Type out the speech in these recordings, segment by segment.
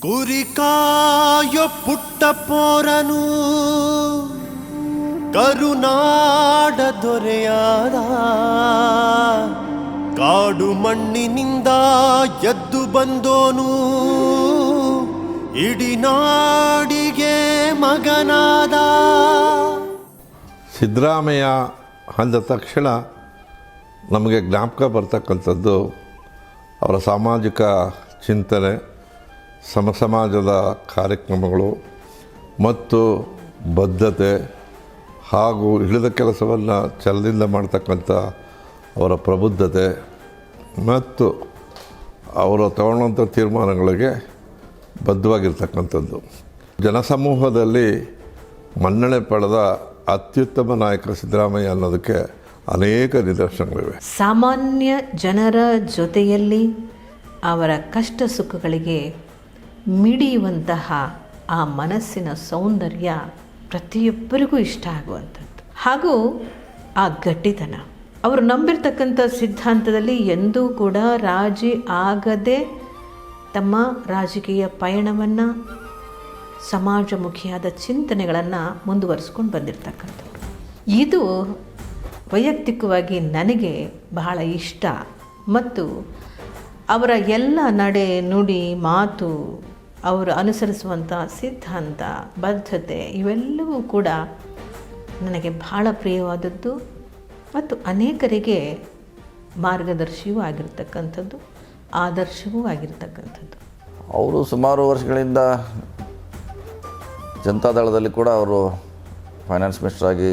ಕುರಿಕಾಯೊ ಪುಟ್ಟ ಪೋರನು ಕರುನಾಡ ದೊರೆಯಾದ ಕಾಡು ಮಣ್ಣಿನಿಂದ ಎದ್ದು ಬಂದೋನು ಇಡೀ ನಾಡಿಗೆ ಮಗನಾದ. ಸಿದ್ದರಾಮಯ್ಯ ಅಂದ ತಕ್ಷಣ ನಮಗೆ ಜ್ಞಾಪಕ ಬರ್ತಕ್ಕಂಥದ್ದು ಅವರ ಸಾಮಾಜಿಕ ಚಿಂತನೆ, ಸಮಾಜದ ಕಾರ್ಯಕ್ರಮಗಳು ಮತ್ತು ಬದ್ಧತೆ ಹಾಗೂ ಹಿಡಿದ ಕೆಲಸವನ್ನು ಛಲದಿಂದ ಮಾಡ್ತಕ್ಕಂಥ ಅವರ ಪ್ರಬುದ್ಧತೆ ಮತ್ತು ಅವರು ತಗೊಳ್ಳೋಂಥ ತೀರ್ಮಾನಗಳಿಗೆ ಬದ್ಧವಾಗಿರ್ತಕ್ಕಂಥದ್ದು. ಜನಸಮೂಹದಲ್ಲಿ ಮನ್ನಣೆ ಪಡೆದ ಅತ್ಯುತ್ತಮ ನಾಯಕ ಸಿದ್ದರಾಮಯ್ಯ ಅನ್ನೋದಕ್ಕೆ ಅನೇಕ ನಿದರ್ಶನಗಳಿವೆ. ಸಾಮಾನ್ಯ ಜನರ ಜೊತೆಯಲ್ಲಿ ಅವರ ಕಷ್ಟ ಸುಖಗಳಿಗೆ ಮಿಡಿಯುವಂತಹ ಆ ಮನಸ್ಸಿನ ಸೌಂದರ್ಯ ಪ್ರತಿಯೊಬ್ಬರಿಗೂ ಇಷ್ಟ ಆಗುವಂಥದ್ದು. ಹಾಗೂ ಆ ಗಟ್ಟಿತನ, ಅವರು ನಂಬಿರ್ತಕ್ಕಂಥ ಸಿದ್ಧಾಂತದಲ್ಲಿ ಎಂದೂ ಕೂಡ ರಾಜಿ ಆಗದೆ ತಮ್ಮ ರಾಜಕೀಯ ಪಯಣವನ್ನು, ಸಮಾಜಮುಖಿಯಾದ ಚಿಂತನೆಗಳನ್ನು ಮುಂದುವರಿಸ್ಕೊಂಡು ಬಂದಿರತಕ್ಕಂಥವ್ರು. ಇದು ವೈಯಕ್ತಿಕವಾಗಿ ನನಗೆ ಬಹಳ ಇಷ್ಟ. ಮತ್ತು ಅವರ ಎಲ್ಲ ನಡೆ, ನುಡಿ, ಮಾತು, ಅವರು ಅನುಸರಿಸುವಂಥ ಸಿದ್ಧಾಂತ, ಬದ್ಧತೆ ಇವೆಲ್ಲವೂ ಕೂಡ ನನಗೆ ಬಹಳ ಪ್ರಿಯವಾದದ್ದು ಮತ್ತು ಅನೇಕರಿಗೆ ಮಾರ್ಗದರ್ಶಿಯೂ ಆಗಿರ್ತಕ್ಕಂಥದ್ದು, ಆದರ್ಶವೂ ಆಗಿರ್ತಕ್ಕಂಥದ್ದು. ಅವರು ಸುಮಾರು ವರ್ಷಗಳಿಂದ ಜನತಾದಳದಲ್ಲಿ ಕೂಡ ಅವರು ಫೈನಾನ್ಸ್ ಮಿನಿಸ್ಟರ್ ಆಗಿ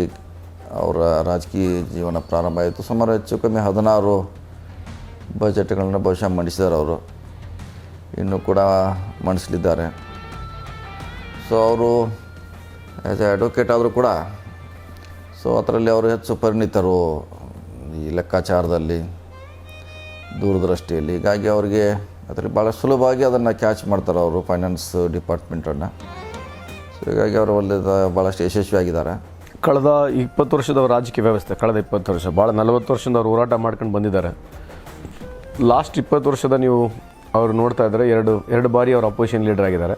ಅವರ ರಾಜಕೀಯ ಜೀವನ ಪ್ರಾರಂಭ ಆಯಿತು. ಸುಮಾರು ಹೆಚ್ಚು ಕಮ್ಮಿ 16 ಬಜೆಟ್ಗಳನ್ನು ಬಹುಶಃ ಮಂಡಿಸಿದ್ದಾರೆ ಅವರು, ಇನ್ನೂ ಕೂಡ ಮಂಡಿಸಲಿದ್ದಾರೆ. ಸೊ ಅವರು ಆ್ಯಸ್ ಎ ಅಡ್ವೊಕೇಟ್ ಆದರೂ ಕೂಡ ಅದರಲ್ಲಿ ಅವರು ಹೆಚ್ಚು ಪರಿಣಿತರು ಈ ಲೆಕ್ಕಾಚಾರದಲ್ಲಿ, ದೂರದೃಷ್ಟಿಯಲ್ಲಿ. ಹೀಗಾಗಿ ಅವರಿಗೆ ಅದರಲ್ಲಿ ಭಾಳ ಸುಲಭವಾಗಿ ಅದನ್ನು ಕ್ಯಾಚ್ ಮಾಡ್ತಾರೆ ಅವರು ಫೈನಾನ್ಸ್ ಡಿಪಾರ್ಟ್ಮೆಂಟನ್ನು. ಸೊ ಹೀಗಾಗಿ ಅವರು ಭಾಳಷ್ಟು ಯಶಸ್ವಿಯಾಗಿದ್ದಾರೆ. ಕಳೆದ 20 ವರ್ಷದ ರಾಜಕೀಯ ವ್ಯವಸ್ಥೆ, ಕಳೆದ 20 ವರ್ಷ, ಭಾಳ 40 ವರ್ಷದಿಂದ ಅವರು ಹೋರಾಟ ಮಾಡ್ಕೊಂಡು ಬಂದಿದ್ದಾರೆ. ಲಾಸ್ಟ್ 20 ವರ್ಷದ ನೀವು ಅವರು ನೋಡ್ತಾ ಇದ್ದರೆ ಎರಡು ಬಾರಿ ಅವರು ಅಪೋಸಿಷನ್ ಲೀಡರ್ ಆಗಿದ್ದಾರೆ.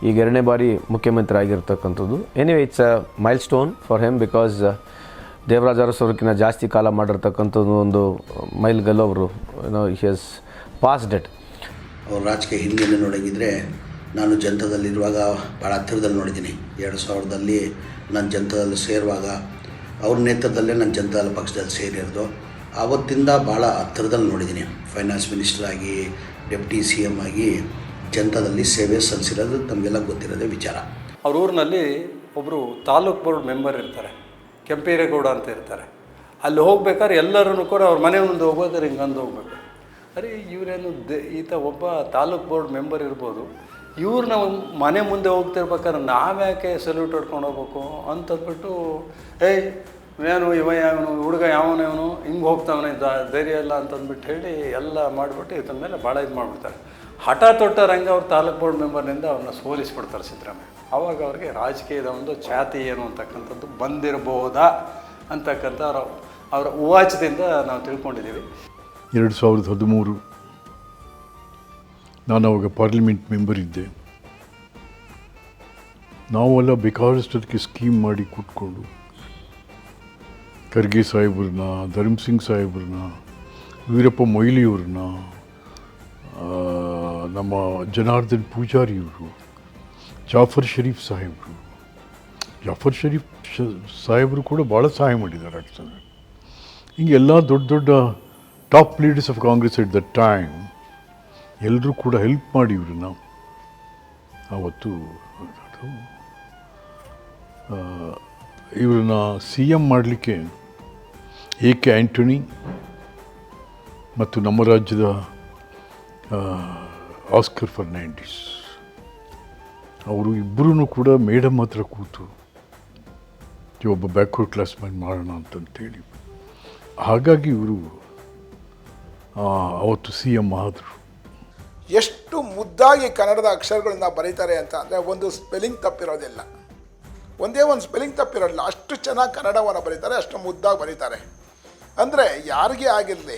ಈಗ 2ನೇ ಬಾರಿ ಮುಖ್ಯಮಂತ್ರಿ ಆಗಿರ್ತಕ್ಕಂಥದ್ದು. Anyway it's a milestone for him, because Devaraja ಅರಸವ್ರಕ್ಕಿಂತ ಜಾಸ್ತಿ ಕಾಲ ಮಾಡಿರ್ತಕ್ಕಂಥದ್ದು ಒಂದು ಮೈಲ್ಗಲ್ಲು. ಅವರು ಹಿ ಹ್ಯಾಸ್ ಪಾಸ್ಡ್ ಇಟ್. ಅವ್ರ ರಾಜಕೀಯ ಹಿಂದಿನ ನೋಡಂಗಿದ್ರೆ ನಾನು ಜನತಾದಲ್ಲಿರುವಾಗ ಭಾಳ ಹತ್ತಿರದಲ್ಲಿ ನೋಡಿದ್ದೀನಿ. 2000ರಲ್ಲಿ ನಾನು ಜನತಾದಲ್ಲಿ ಸೇರುವಾಗ ಅವ್ರ ನೇತೃತ್ವದಲ್ಲೇ ನಾನು ಜನತಾದಳ ಪಕ್ಷದಲ್ಲಿ ಸೇರಿರೋದು. ಆವತ್ತಿಂದ ಭಾಳ ಹತ್ತಿರದಲ್ಲಿ ನೋಡಿದ್ದೀನಿ. ಫೈನಾನ್ಸ್ ಮಿನಿಸ್ಟರ್ ಆಗಿ, ಡೆಪ್ಟಿ CM ಆಗಿ ಜನತಾದಲ್ಲಿ ಸೇವೆ ಸಲ್ಲಿಸಿರೋದು ತಮಗೆಲ್ಲ ಗೊತ್ತಿರೋದೇ ವಿಚಾರ. ಅವ್ರ ಊರಿನಲ್ಲಿ ಒಬ್ಬರು ತಾಲೂಕು ಬೋರ್ಡ್ ಮೆಂಬರ್ ಇರ್ತಾರೆ, ಕೆಂಪೇರೇಗೌಡ ಅಂತ ಇರ್ತಾರೆ. ಅಲ್ಲಿ ಹೋಗ್ಬೇಕಾದ್ರೆ ಎಲ್ಲರೂ ಕೂಡ ಅವ್ರ ಮನೆ ಮುಂದೆ ಹೋಗೋದ್ರೆ ಹಿಂಗಂದು ಹೋಗ್ಬೇಕು. ಅರೆ ಇವರೇನು ಈತ ಒಬ್ಬ ತಾಲೂಕು ಬೋರ್ಡ್ ಮೆಂಬರ್ ಇರ್ಬೋದು, ಇವ್ರು ನಾವು ಮನೆ ಮುಂದೆ ಹೋಗ್ತಿರ್ಬೇಕಾದ್ರೆ ನಾವ್ಯಾಕೆ ಸಲ್ಯೂಟ್ ಹೊಡ್ಕೊಂಡು ಹೋಗ್ಬೇಕು ಅಂತಂದ್ಬಿಟ್ಟು, ಏಯ್ ಏನು ಯಾವನು ಹುಡುಗ ಯಾವನೇವನು ಹಿಂಗೆ ಹೋಗ್ತಾವನೆ ಧೈರ್ಯ ಇಲ್ಲ ಅಂತಂದ್ಬಿಟ್ಟು ಹೇಳಿ ಎಲ್ಲ ಮಾಡಿಬಿಟ್ಟು ಇದ್ರ ಮೇಲೆ ಭಾಳ ಇದು ಮಾಡಿಬಿಡ್ತಾರೆ. ಹಠ ತೊಟ್ಟ ರಂಗ ಅವ್ರು ತಾಲೂಕು ಬೋರ್ಡ್ ಮೆಂಬರ್ನಿಂದ ಅವ್ರನ್ನ ಸೋಲಿಸ್ಬಿಡ್ತಾರೆ ಸಿದ್ದರಾಮಯ್ಯ. ಆವಾಗ ಅವ್ರಿಗೆ ರಾಜಕೀಯದ ಒಂದು ಛಾತಿ ಏನು ಅಂತಕ್ಕಂಥದ್ದು ಬಂದಿರಬಹುದಾ ಅಂತಕ್ಕಂಥ ಅವರ ಉವಾಚದಿಂದ ನಾವು ತಿಳ್ಕೊಂಡಿದ್ದೀವಿ. 2013 ನಾನು ಅವಾಗ ಪಾರ್ಲಿಮೆಂಟ್ ಮೆಂಬರ್ ಇದ್ದೆ. ನಾವೆಲ್ಲ ಬೇಕಾದಷ್ಟಕ್ಕೆ ಸ್ಕೀಮ್ ಮಾಡಿ ಕೂತ್ಕೊಂಡು ಖರ್ಗೆ ಸಾಹೇಬ್ರನ್ನ, ಧರ್ಮ್ ಸಿಂಗ್ ಸಾಹೇಬ್ರನ್ನ, ವೀರಪ್ಪ ಮೊಯ್ಲಿಯವ್ರನ್ನ, ನಮ್ಮ ಜನಾರ್ದನ್ ಪೂಜಾರಿಯವರು, ಜಾಫರ್ ಶರೀಫ್ ಸಾಹೇಬರು ಕೂಡ ಭಾಳ ಸಹಾಯ ಮಾಡಿದ್ದಾರೆ. ಆಗ್ತದೆ ಹಿಂಗೆ ಎಲ್ಲ ದೊಡ್ಡ ದೊಡ್ಡ top leaders of Congress at the time ಎಲ್ಲರೂ ಕೂಡ ಹೆಲ್ಪ್ ಮಾಡಿ ಇವ್ರನ್ನ ಆವತ್ತು ಇವ್ರನ್ನ CM ಮಾಡಲಿಕ್ಕೆ AK ಆ್ಯಂಟನಿ ಮತ್ತು ನಮ್ಮ ರಾಜ್ಯದ ಆಸ್ಕರ್ ಫರ್ನಾಂಡಿಸ್ ಅವರು ಇಬ್ಬರೂ ಕೂಡ ಮೇಡಮ್ ಹತ್ರ ಕೂತು ಒಬ್ಬ ಬ್ಯಾಕ್ವರ್ಡ್ ಕ್ಲಾಸ್ ಮ್ಯಾನ್ ಮಾಡೋಣ ಅಂತಂತೇಳಿ, ಹಾಗಾಗಿ ಇವರು ಅವತ್ತು CM ಆದರು. ಎಷ್ಟು ಮುದ್ದಾಗಿ ಕನ್ನಡದ ಅಕ್ಷರಗಳನ್ನ ಬರೀತಾರೆ ಅಂತ ಅಂದರೆ ಒಂದು ಸ್ಪೆಲ್ಲಿಂಗ್ ತಪ್ಪಿರೋದಿಲ್ಲ, ಒಂದೇ ಒಂದು ಸ್ಪೆಲ್ಲಿಂಗ್ ತಪ್ಪಿರೋದಿಲ್ಲ. ಅಷ್ಟು ಚೆನ್ನಾಗಿ ಕನ್ನಡವನ್ನು ಬರೀತಾರೆ, ಅಷ್ಟು ಮುದ್ದಾಗಿ ಬರೀತಾರೆ. ಅಂದರೆ ಯಾರಿಗೇ ಆಗಿರಲಿ,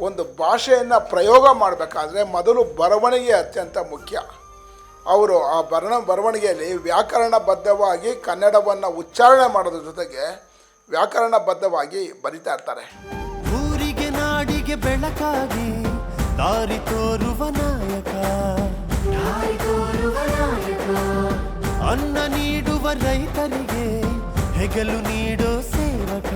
ಒಂದು ಭಾಷೆಯನ್ನು ಪ್ರಯೋಗ ಮಾಡಬೇಕಾದ್ರೆ ಮೊದಲು ಬರವಣಿಗೆ ಅತ್ಯಂತ ಮುಖ್ಯ. ಅವರು ಆ ಬರವಣಿಗೆಯಲ್ಲಿ ವ್ಯಾಕರಣಬದ್ಧವಾಗಿ ಕನ್ನಡವನ್ನು ಉಚ್ಚಾರಣೆ ಮಾಡೋದ್ರ ಜೊತೆಗೆ ವ್ಯಾಕರಣಬದ್ಧವಾಗಿ ಬರಿತಾ ಇರ್ತಾರೆ. ಊರಿಗೆ ನಾಡಿಗೆ ಬೆಳಕಾಗಿ ದಾರಿ ತೋರುವ ನಾಯಕ, ಅನ್ನ ನೀಡುವ ರೈತರಿಗೆ ಹೆಗಲು ನೀಡೋ ಸೇವಕ.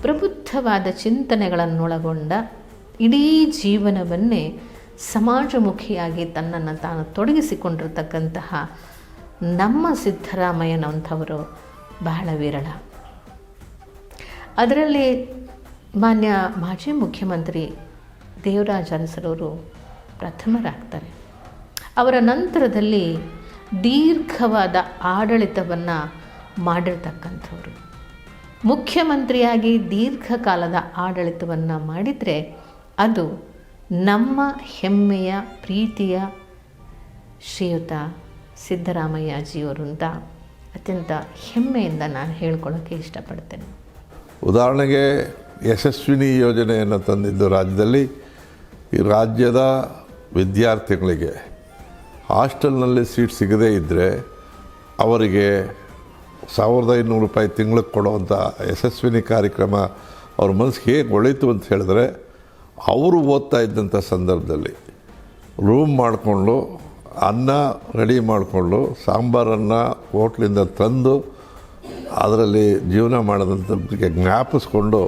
ಪ್ರಬುದ್ಧವಾದ ಚಿಂತನೆಗಳನ್ನೊಳಗೊಂಡ ಇಡೀ ಜೀವನವನ್ನೇ ಸಮಾಜಮುಖಿಯಾಗಿ ತನ್ನನ್ನು ತಾನು ತೊಡಗಿಸಿಕೊಂಡಿರ್ತಕ್ಕಂತಹ ನಮ್ಮ ಸಿದ್ದರಾಮಯ್ಯನಂಥವರು ಬಹಳ ವಿರಳ. ಅದರಲ್ಲಿ ಮಾನ್ಯ ಮಾಜಿ ಮುಖ್ಯಮಂತ್ರಿ ದೇವರಾಜ ಅರಸರವರು ಪ್ರಥಮರಾಗ್ತಾರೆ. ಅವರ ನಂತರದಲ್ಲಿ ದೀರ್ಘವಾದ ಆಡಳಿತವನ್ನು ಮಾಡಿರ್ತಕ್ಕಂಥವ್ರು. ಮುಖ್ಯಮಂತ್ರಿಯಾಗಿ ದೀರ್ಘಕಾಲದ ಆಡಳಿತವನ್ನು ಮಾಡಿದರೆ ಅದು ನಮ್ಮ ಹೆಮ್ಮೆಯ ಪ್ರೀತಿಯ ಶ್ರೀಯುತ ಸಿದ್ದರಾಮಯ್ಯಜಿಯವರು ಅಂತ ಅತ್ಯಂತ ಹೆಮ್ಮೆಯಿಂದ ನಾನು ಹೇಳ್ಕೊಳ್ಳೋಕ್ಕೆ ಇಷ್ಟಪಡ್ತೇನೆ. ಉದಾಹರಣೆಗೆ ಯಶಸ್ವಿನಿ ಯೋಜನೆಯನ್ನು ತಂದಿದ್ದು ರಾಜ್ಯದಲ್ಲಿ ಈ ರಾಜ್ಯದ ವಿದ್ಯಾರ್ಥಿಗಳಿಗೆ ಹಾಸ್ಟೆಲ್ನಲ್ಲಿ ಸೀಟ್ ಸಿಗದೇ ಇದ್ದರೆ ಅವರಿಗೆ 1500 ರೂಪಾಯಿ ತಿಂಗಳಿಗೆ ಕೊಡುವಂಥ ಯಶಸ್ವಿನಿ ಕಾರ್ಯಕ್ರಮ ಅವ್ರ ಮನಸ್ಸಿಗೆ ಹೇಗೆ ಒಳಿತು ಅಂತ ಹೇಳಿದ್ರೆ, ಅವರು ಓದ್ತಾ ಇದ್ದಂಥ ಸಂದರ್ಭದಲ್ಲಿ ರೂಮ್ ಮಾಡಿಕೊಂಡು ಅನ್ನ ರೆಡಿ ಮಾಡಿಕೊಂಡು ಸಾಂಬಾರನ್ನು ಹೋಟ್ಲಿಂದ ತಂದು ಅದರಲ್ಲಿ ಜೀವನ ಮಾಡೋದಂಥದ್ದಕ್ಕೆ ಜ್ಞಾಪಿಸ್ಕೊಂಡು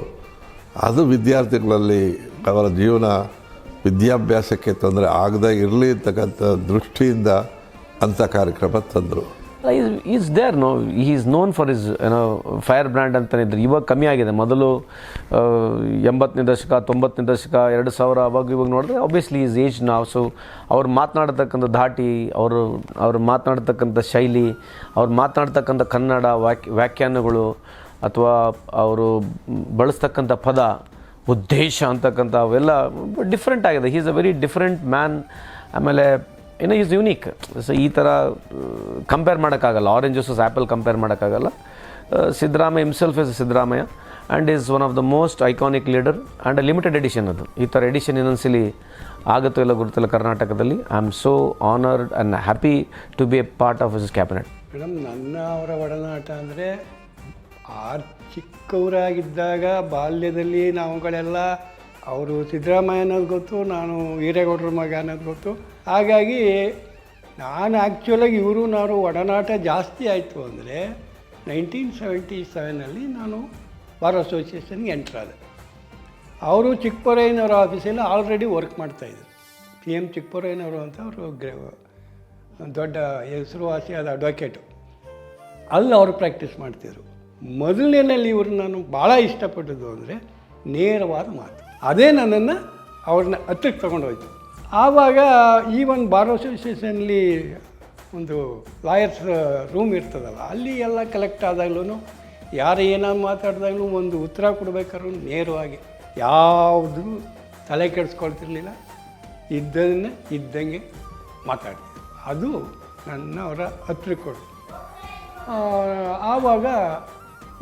ಅದು ವಿದ್ಯಾರ್ಥಿಗಳಲ್ಲಿ ಅವರ ಜೀವನ ವಿದ್ಯಾಭ್ಯಾಸಕ್ಕೆ ತೊಂದರೆ ಆಗದೇ ಇರಲಿ ಅಂತಕ್ಕಂಥ ದೃಷ್ಟಿಯಿಂದ ಅಂಥ ಕಾರ್ಯಕ್ರಮ ತಂದರು. Is there no is known for his firebrand ಅಂತಲೇ ಇದ್ರು. ಇವಾಗ ಕಮ್ಮಿ ಆಗಿದೆ. ಮೊದಲು 80ನೇ ದಶಕ 90ನೇ ದಶಕ 2000 ಇವಾಗ ನೋಡಿದ್ರೆ ಆಬ್ವಿಯಸ್ಲಿ ಈಸ್ ಏಜ್ ನಾವು. ಸೊ ಅವ್ರು ಮಾತನಾಡ್ತಕ್ಕಂಥ ಧಾಟಿ, ಅವರು ಮಾತನಾಡ್ತಕ್ಕಂಥ ಶೈಲಿ, ಅವ್ರು ಮಾತನಾಡ್ತಕ್ಕಂಥ ಕನ್ನಡ ವ್ಯಾಖ್ಯಾನಗಳು ಅಥವಾ ಅವರು ಬಳಸ್ತಕ್ಕಂಥ ಪದ ಉದ್ದೇಶ ಅಂತಕ್ಕಂಥ ಅವೆಲ್ಲ ಡಿಫ್ರೆಂಟ್ ಆಗಿದೆ. He is a very different man. ಆಮೇಲೆ ಈಸ್ ಯುನೀಕ್. ಸೊ ಈ ಥರ ಕಂಪೇರ್ ಮಾಡೋಕ್ಕಾಗಲ್ಲ. ಆರೆಂಜ್ ವರ್ಸಸ್ ಆ್ಯಪಲ್ ಕಂಪೇರ್ ಮಾಡೋಕ್ಕಾಗಲ್ಲ. Siddaramaiah himself is Siddaramaiah and is one of the most iconic leader and a limited edition. ಅದು ಈ ಥರ ಎಡಿಷನ್ ಇನ್ನೊಂದ್ಸಲಿ ಆಗುತ್ತೋ ಇಲ್ಲ ಗುರುತಿಲ್ಲ ಕರ್ನಾಟಕದಲ್ಲಿ. I am so honoured and happy to be a part of his cabinet. Madam, ಅವರ ಒಡನಾಟ ಅಂದರೆ ಚಿಕ್ಕವರಾಗಿದ್ದಾಗ ಬಾಲ್ಯದಲ್ಲಿ ನಾವುಗಳೆಲ್ಲ ಅವರು ಸಿದ್ದರಾಮಯ್ಯ ಅನ್ನೋದು ಗೊತ್ತು, ನಾನು ವೀರೇಗೌಡರ ಮಗ ಅನ್ನೋದು ಗೊತ್ತು. ಹಾಗಾಗಿ ನಾನು ಆ್ಯಕ್ಚುಲಾಗಿ ಇವರು ನಾನು ಒಡನಾಟ ಜಾಸ್ತಿ ಆಯಿತು ಅಂದರೆ 1977 ನಾನು ಬಾರ್ ಅಸೋಸಿಯೇಷನ್ಗೆ ಎಂಟ್ರಾದೆ. ಅವರು ಚಿಕ್ಕಪೊರಯ್ಯನವರ ಆಫೀಸಲ್ಲಿ ಆಲ್ರೆಡಿ ವರ್ಕ್ ಮಾಡ್ತಾಯಿದ್ರು. PM ಚಿಕ್ಕಪೊರಯ್ಯನವರು ಅಂತ ಅವರು ದೊಡ್ಡ ಹೆಸರುವಾಸಿಯಾದ ಅಡ್ವೊಕೇಟು. ಅಲ್ಲಿ ಅವರು ಪ್ರಾಕ್ಟೀಸ್ ಮಾಡ್ತಿದ್ರು. ಮೊದಲನೇನಲ್ಲಿ ಇವರು ನಾನು ಭಾಳ ಇಷ್ಟಪಟ್ಟದ್ದು ಅಂದರೆ ನೇರವಾದ ಮಾತು. ಅದೇ ನನ್ನನ್ನು ಅವ್ರನ್ನ ಹತ್ತಿರಕ್ಕೆ ತೊಗೊಂಡೋಯ್ತು. ಆವಾಗ ಈ ಒಂದು ಬಾರ್ ಅಸೋಸಿಯೇಷನ್ಲಿ ಒಂದು ಲಾಯರ್ಸ್ ರೂಮ್ ಇರ್ತದಲ್ಲ, ಅಲ್ಲಿ ಎಲ್ಲ ಕಲೆಕ್ಟ್ ಆದಾಗ್ಲೂ ಯಾರು ಏನಾದ್ರು ಮಾತಾಡಿದಾಗಲೂ ಒಂದು ಉತ್ತರ ಕೊಡಬೇಕಾದ್ರೂ ನೇರವಾಗಿ ಯಾವುದೂ ತಲೆ ಕೆಡಿಸ್ಕೊಳ್ತಿರ್ಲಿಲ್ಲ. ಇದ್ದದನ್ನೇ ಇದ್ದಂಗೆ ಮಾತಾಡ್ತಿದ್ರು. ಅದು ನನ್ನ ಅವರ ಹತ್ತಿರಕ್ಕೆ ಕೊಡು. ಆವಾಗ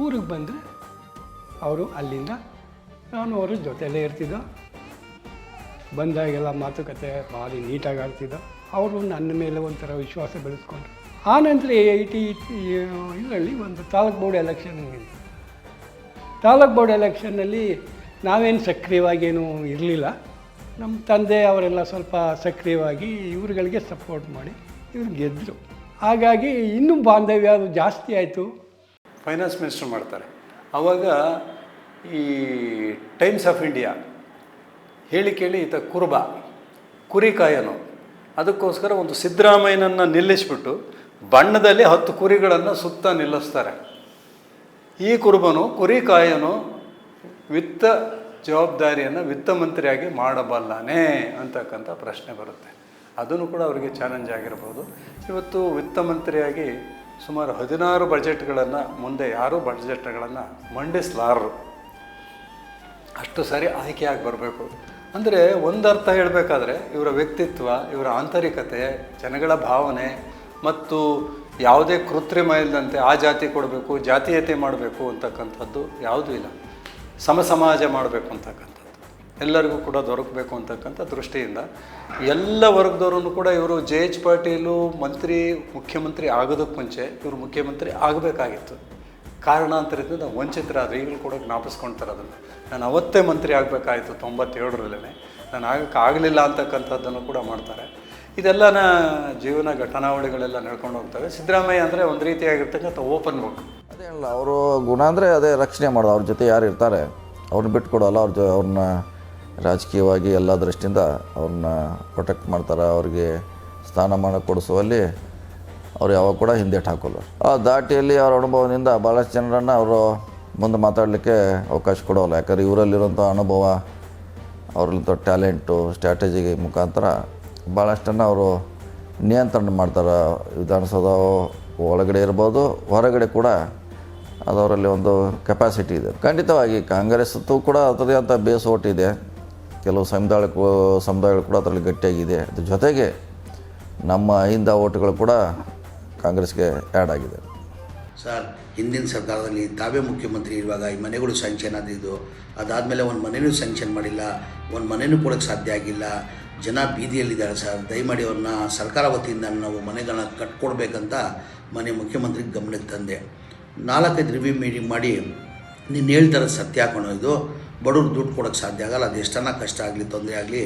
ಊರಿಗೆ ಬಂದರೆ ಅವರು ಅಲ್ಲಿಂದ ನಾನು ಅವ್ರ ಜೊತೆಯಲ್ಲೇ ಇರ್ತಿದ್ದ. ಬಂದಾಗೆಲ್ಲ ಮಾತುಕತೆ ಭಾರಿ ನೀಟಾಗಿ ಆಡ್ತಿದ್ದ. ಅವರು ನನ್ನ ಮೇಲೆ ಒಂಥರ ವಿಶ್ವಾಸ ಬೆಳೆಸ್ಕೊಂಡ್ರು. ಆನಂತರ 80 ಒಂದು ತಾಲೂಕು ಬೋರ್ಡ್ ಎಲೆಕ್ಷನ್ ನಿಂತು. ತಾಲೂಕು ಬೋರ್ಡ್ ಎಲೆಕ್ಷನ್ನಲ್ಲಿ ನಾವೇನು ಸಕ್ರಿಯವಾಗೇನು ಇರಲಿಲ್ಲ. ನಮ್ಮ ತಂದೆ ಅವರೆಲ್ಲ ಸ್ವಲ್ಪ ಸಕ್ರಿಯವಾಗಿ ಇವ್ರುಗಳಿಗೆ ಸಪೋರ್ಟ್ ಮಾಡಿ ಇವ್ರು ಗೆದ್ದರು. ಹಾಗಾಗಿ ಇನ್ನೂ ಬಾಂಧವ್ಯ ಅದು ಜಾಸ್ತಿ ಆಯಿತು. ಫೈನಾನ್ಸ್ ಮಿನಿಸ್ಟರ್ ಮಾಡ್ತಾರೆ. ಆವಾಗ ಈ ಟೈಮ್ಸ್ ಆಫ್ ಇಂಡಿಯಾ ಹೇಳಿ ಕೇಳಿ ಈತ ಕುರಿಕಾಯನು ಅದಕ್ಕೋಸ್ಕರ ಒಂದು ಸಿದ್ದರಾಮಯ್ಯನನ್ನು ನಿಲ್ಲಿಸಿಬಿಟ್ಟು ಬಣ್ಣದಲ್ಲಿ 10 ಕುರಿಗಳನ್ನು ಸುತ್ತ ನಿಲ್ಲಿಸ್ತಾರೆ. ಈ ಕುರಿಕಾಯನು ವಿತ್ತ ಜವಾಬ್ದಾರಿಯನ್ನು ವಿತ್ತ ಮಂತ್ರಿಯಾಗಿ ಮಾಡಬಲ್ಲನೇ ಅಂತಕ್ಕಂಥ ಪ್ರಶ್ನೆ ಬರುತ್ತೆ. ಅದನ್ನು ಕೂಡ ಅವರಿಗೆ ಚಾಲೆಂಜ್ ಆಗಿರ್ಬೋದು. ಇವತ್ತು ವಿತ್ತ ಮಂತ್ರಿಯಾಗಿ ಸುಮಾರು 16 ಬಜೆಟ್ಗಳನ್ನು ಮುಂದೆ ಯಾರೂ ಬಜೆಟ್ಗಳನ್ನು ಮಂಡಿಸಲಾರರು. ಅಷ್ಟು ಸರಿ ಆಯ್ಕೆಯಾಗಿ ಬರಬೇಕು ಅಂದರೆ ಒಂದರ್ಥ ಹೇಳಬೇಕಾದ್ರೆ ಇವರ ವ್ಯಕ್ತಿತ್ವ, ಇವರ ಆಂತರಿಕತೆ, ಜನಗಳ ಭಾವನೆ ಮತ್ತು ಯಾವುದೇ ಕೃತ್ರಿಮ ಇಲ್ಲದಂತೆ ಆ ಜಾತಿ ಕೊಡಬೇಕು, ಜಾತೀಯತೆ ಮಾಡಬೇಕು ಅಂತಕ್ಕಂಥದ್ದು ಯಾವುದೂ ಇಲ್ಲ. ಸಮಾಜ ಮಾಡಬೇಕು ಅಂತಕ್ಕಂಥದ್ದು. ಎಲ್ಲರಿಗೂ ಕೂಡ ದೊರಕಬೇಕು ಅಂತಕ್ಕಂಥ ದೃಷ್ಟಿಯಿಂದ ಎಲ್ಲ ವರ್ಗದವ್ರೂ ಕೂಡ ಇವರು ಜೆ ಎಚ್ ಪಾಟೀಲು ಮುಖ್ಯಮಂತ್ರಿ ಆಗೋದಕ್ಕೆ ಮುಂಚೆ ಇವರು ಮುಖ್ಯಮಂತ್ರಿ ಆಗಬೇಕಾಗಿತ್ತು. ಕಾರಣಾಂತರದಿಂದ ವಂಚಿತರಾದರು. ಈಗಲೂ ಕೂಡ ಜ್ಞಾಪಿಸ್ಕೊಳ್ತಾರೆ ಅದನ್ನು. ನಾನು ಅವತ್ತೇ ಮಂತ್ರಿ ಆಗಬೇಕಾಯಿತು 97ರಲ್ಲೇ, ನಾನು ಆಗಲಿಲ್ಲ ಅಂತಕ್ಕಂಥದ್ದನ್ನು ಕೂಡ ಮಾಡ್ತಾರೆ. ಇದೆಲ್ಲನ ಜೀವನ ಘಟನಾವಳಿಗಳೆಲ್ಲ ನಡ್ಕೊಂಡು ಹೋಗ್ತವೆ. ಸಿದ್ದರಾಮಯ್ಯ ಅಂದರೆ ಒಂದು ರೀತಿಯಾಗಿರ್ತಕ್ಕಂಥ ಓಪನ್ ಬುಕ್. ಅದೇ ಅಲ್ಲ, ಅವರು ಗುಣ ಅಂದರೆ ಅದೇ ರಕ್ಷಣೆ ಮಾಡೋದು. ಅವ್ರ ಜೊತೆ ಯಾರು ಇರ್ತಾರೆ ಅವ್ರನ್ನ ಬಿಟ್ಕೊಡೋಲ್ಲ. ಅವ್ರನ್ನ ರಾಜಕೀಯವಾಗಿ ಎಲ್ಲ ದೃಷ್ಟಿಯಿಂದ ಅವ್ರನ್ನ ಪ್ರೊಟೆಕ್ಟ್ ಮಾಡ್ತಾರೆ. ಅವ್ರಿಗೆ ಸ್ಥಾನಮಾನ ಕೊಡಿಸುವಲ್ಲಿ ಅವ್ರು ಯಾವಾಗ ಕೂಡ ಹಿಂದೇಟು ಹಾಕೋಲ್ಲ. ಆ ದಾಟಿಯಲ್ಲಿ ಅವ್ರ ಅನುಭವದಿಂದ ಭಾಳಷ್ಟು ಜನರನ್ನು ಅವರು ಮುಂದೆ ಮಾತಾಡಲಿಕ್ಕೆ ಅವಕಾಶ ಕೊಡೋಲ್ಲ. ಯಾಕಂದರೆ ಇವರಲ್ಲಿರೋಂಥ ಅನುಭವ, ಅವರಲ್ಲಿಂಥ ಟ್ಯಾಲೆಂಟು, ಸ್ಟ್ರಾಟಜಿ ಮುಖಾಂತರ ಭಾಳಷ್ಟನ್ನು ಅವರು ನಿಯಂತ್ರಣ ಮಾಡ್ತಾರೆ. ವಿಧಾನಸೌಧ ಒಳಗಡೆ ಇರ್ಬೋದು, ಹೊರಗಡೆ ಕೂಡ ಅದವರಲ್ಲಿ ಒಂದು ಕೆಪಾಸಿಟಿ ಇದೆ. ಖಂಡಿತವಾಗಿ ಕಾಂಗ್ರೆಸ್ಸು ಕೂಡ ಅದರದೇ ಅಂತ ಬೇಸ್ ಓಟಿದೆ. ಕೆಲವು ಸಮುದಾಯಗಳು ಕೂಡ ಅದರಲ್ಲಿ ಗಟ್ಟಿಯಾಗಿದೆ. ಅದ್ರ ಜೊತೆಗೆ ನಮ್ಮ ಅಹಿಂದ ಓಟುಗಳು ಕೂಡ ಕಾಂಗ್ರೆಸ್ಗೆ ಆ್ಯಡ್ ಆಗಿದೆ. ಸರ್, ಹಿಂದಿನ ಸರ್ಕಾರದಲ್ಲಿ ತಾವೇ ಮುಖ್ಯಮಂತ್ರಿ ಇರುವಾಗ ಈ ಮನೆಗಳು ಸ್ಯಾಂಕ್ಷನ್ ಆದಿದ್ದು, ಅದಾದಮೇಲೆ ಒಂದು ಮನೆಯೂ ಸ್ಯಾಂಕ್ಷನ್ ಮಾಡಿಲ್ಲ, ಒಂದು ಮನೆಯೂ ಕೊಡೋಕ್ಕೆ ಸಾಧ್ಯ ಆಗಿಲ್ಲ. ಜನ ಬೀದಿಯಲ್ಲಿದ್ದಾರೆ ಸರ್. ದಯಮಾಡಿ ಅವ್ರನ್ನ ಸರ್ಕಾರ ವತಿಯಿಂದ ನಾವು ಮನೆಗಳನ್ನ ಕಟ್ಕೊಡ್ಬೇಕಂತ ಮನೆ ಮುಖ್ಯಮಂತ್ರಿಗೆ ಗಮನಕ್ಕೆ ತಂದೆ. 4-5 ರಿವ್ಯೂ ಮೀಟಿಂಗ್ ಮಾಡಿ ನೀನು ಹೇಳ್ತಾರೆ ಸತ್ಯ ಹಾಕೋಣ, ಇದು ಬಡವ್ರು ದುಡ್ಡು ಕೊಡೋಕ್ಕೆ ಸಾಧ್ಯ ಆಗಲ್ಲ. ಅದು ಎಷ್ಟನ್ನ ಕಷ್ಟ ಆಗಲಿ, ತೊಂದರೆ ಆಗಲಿ,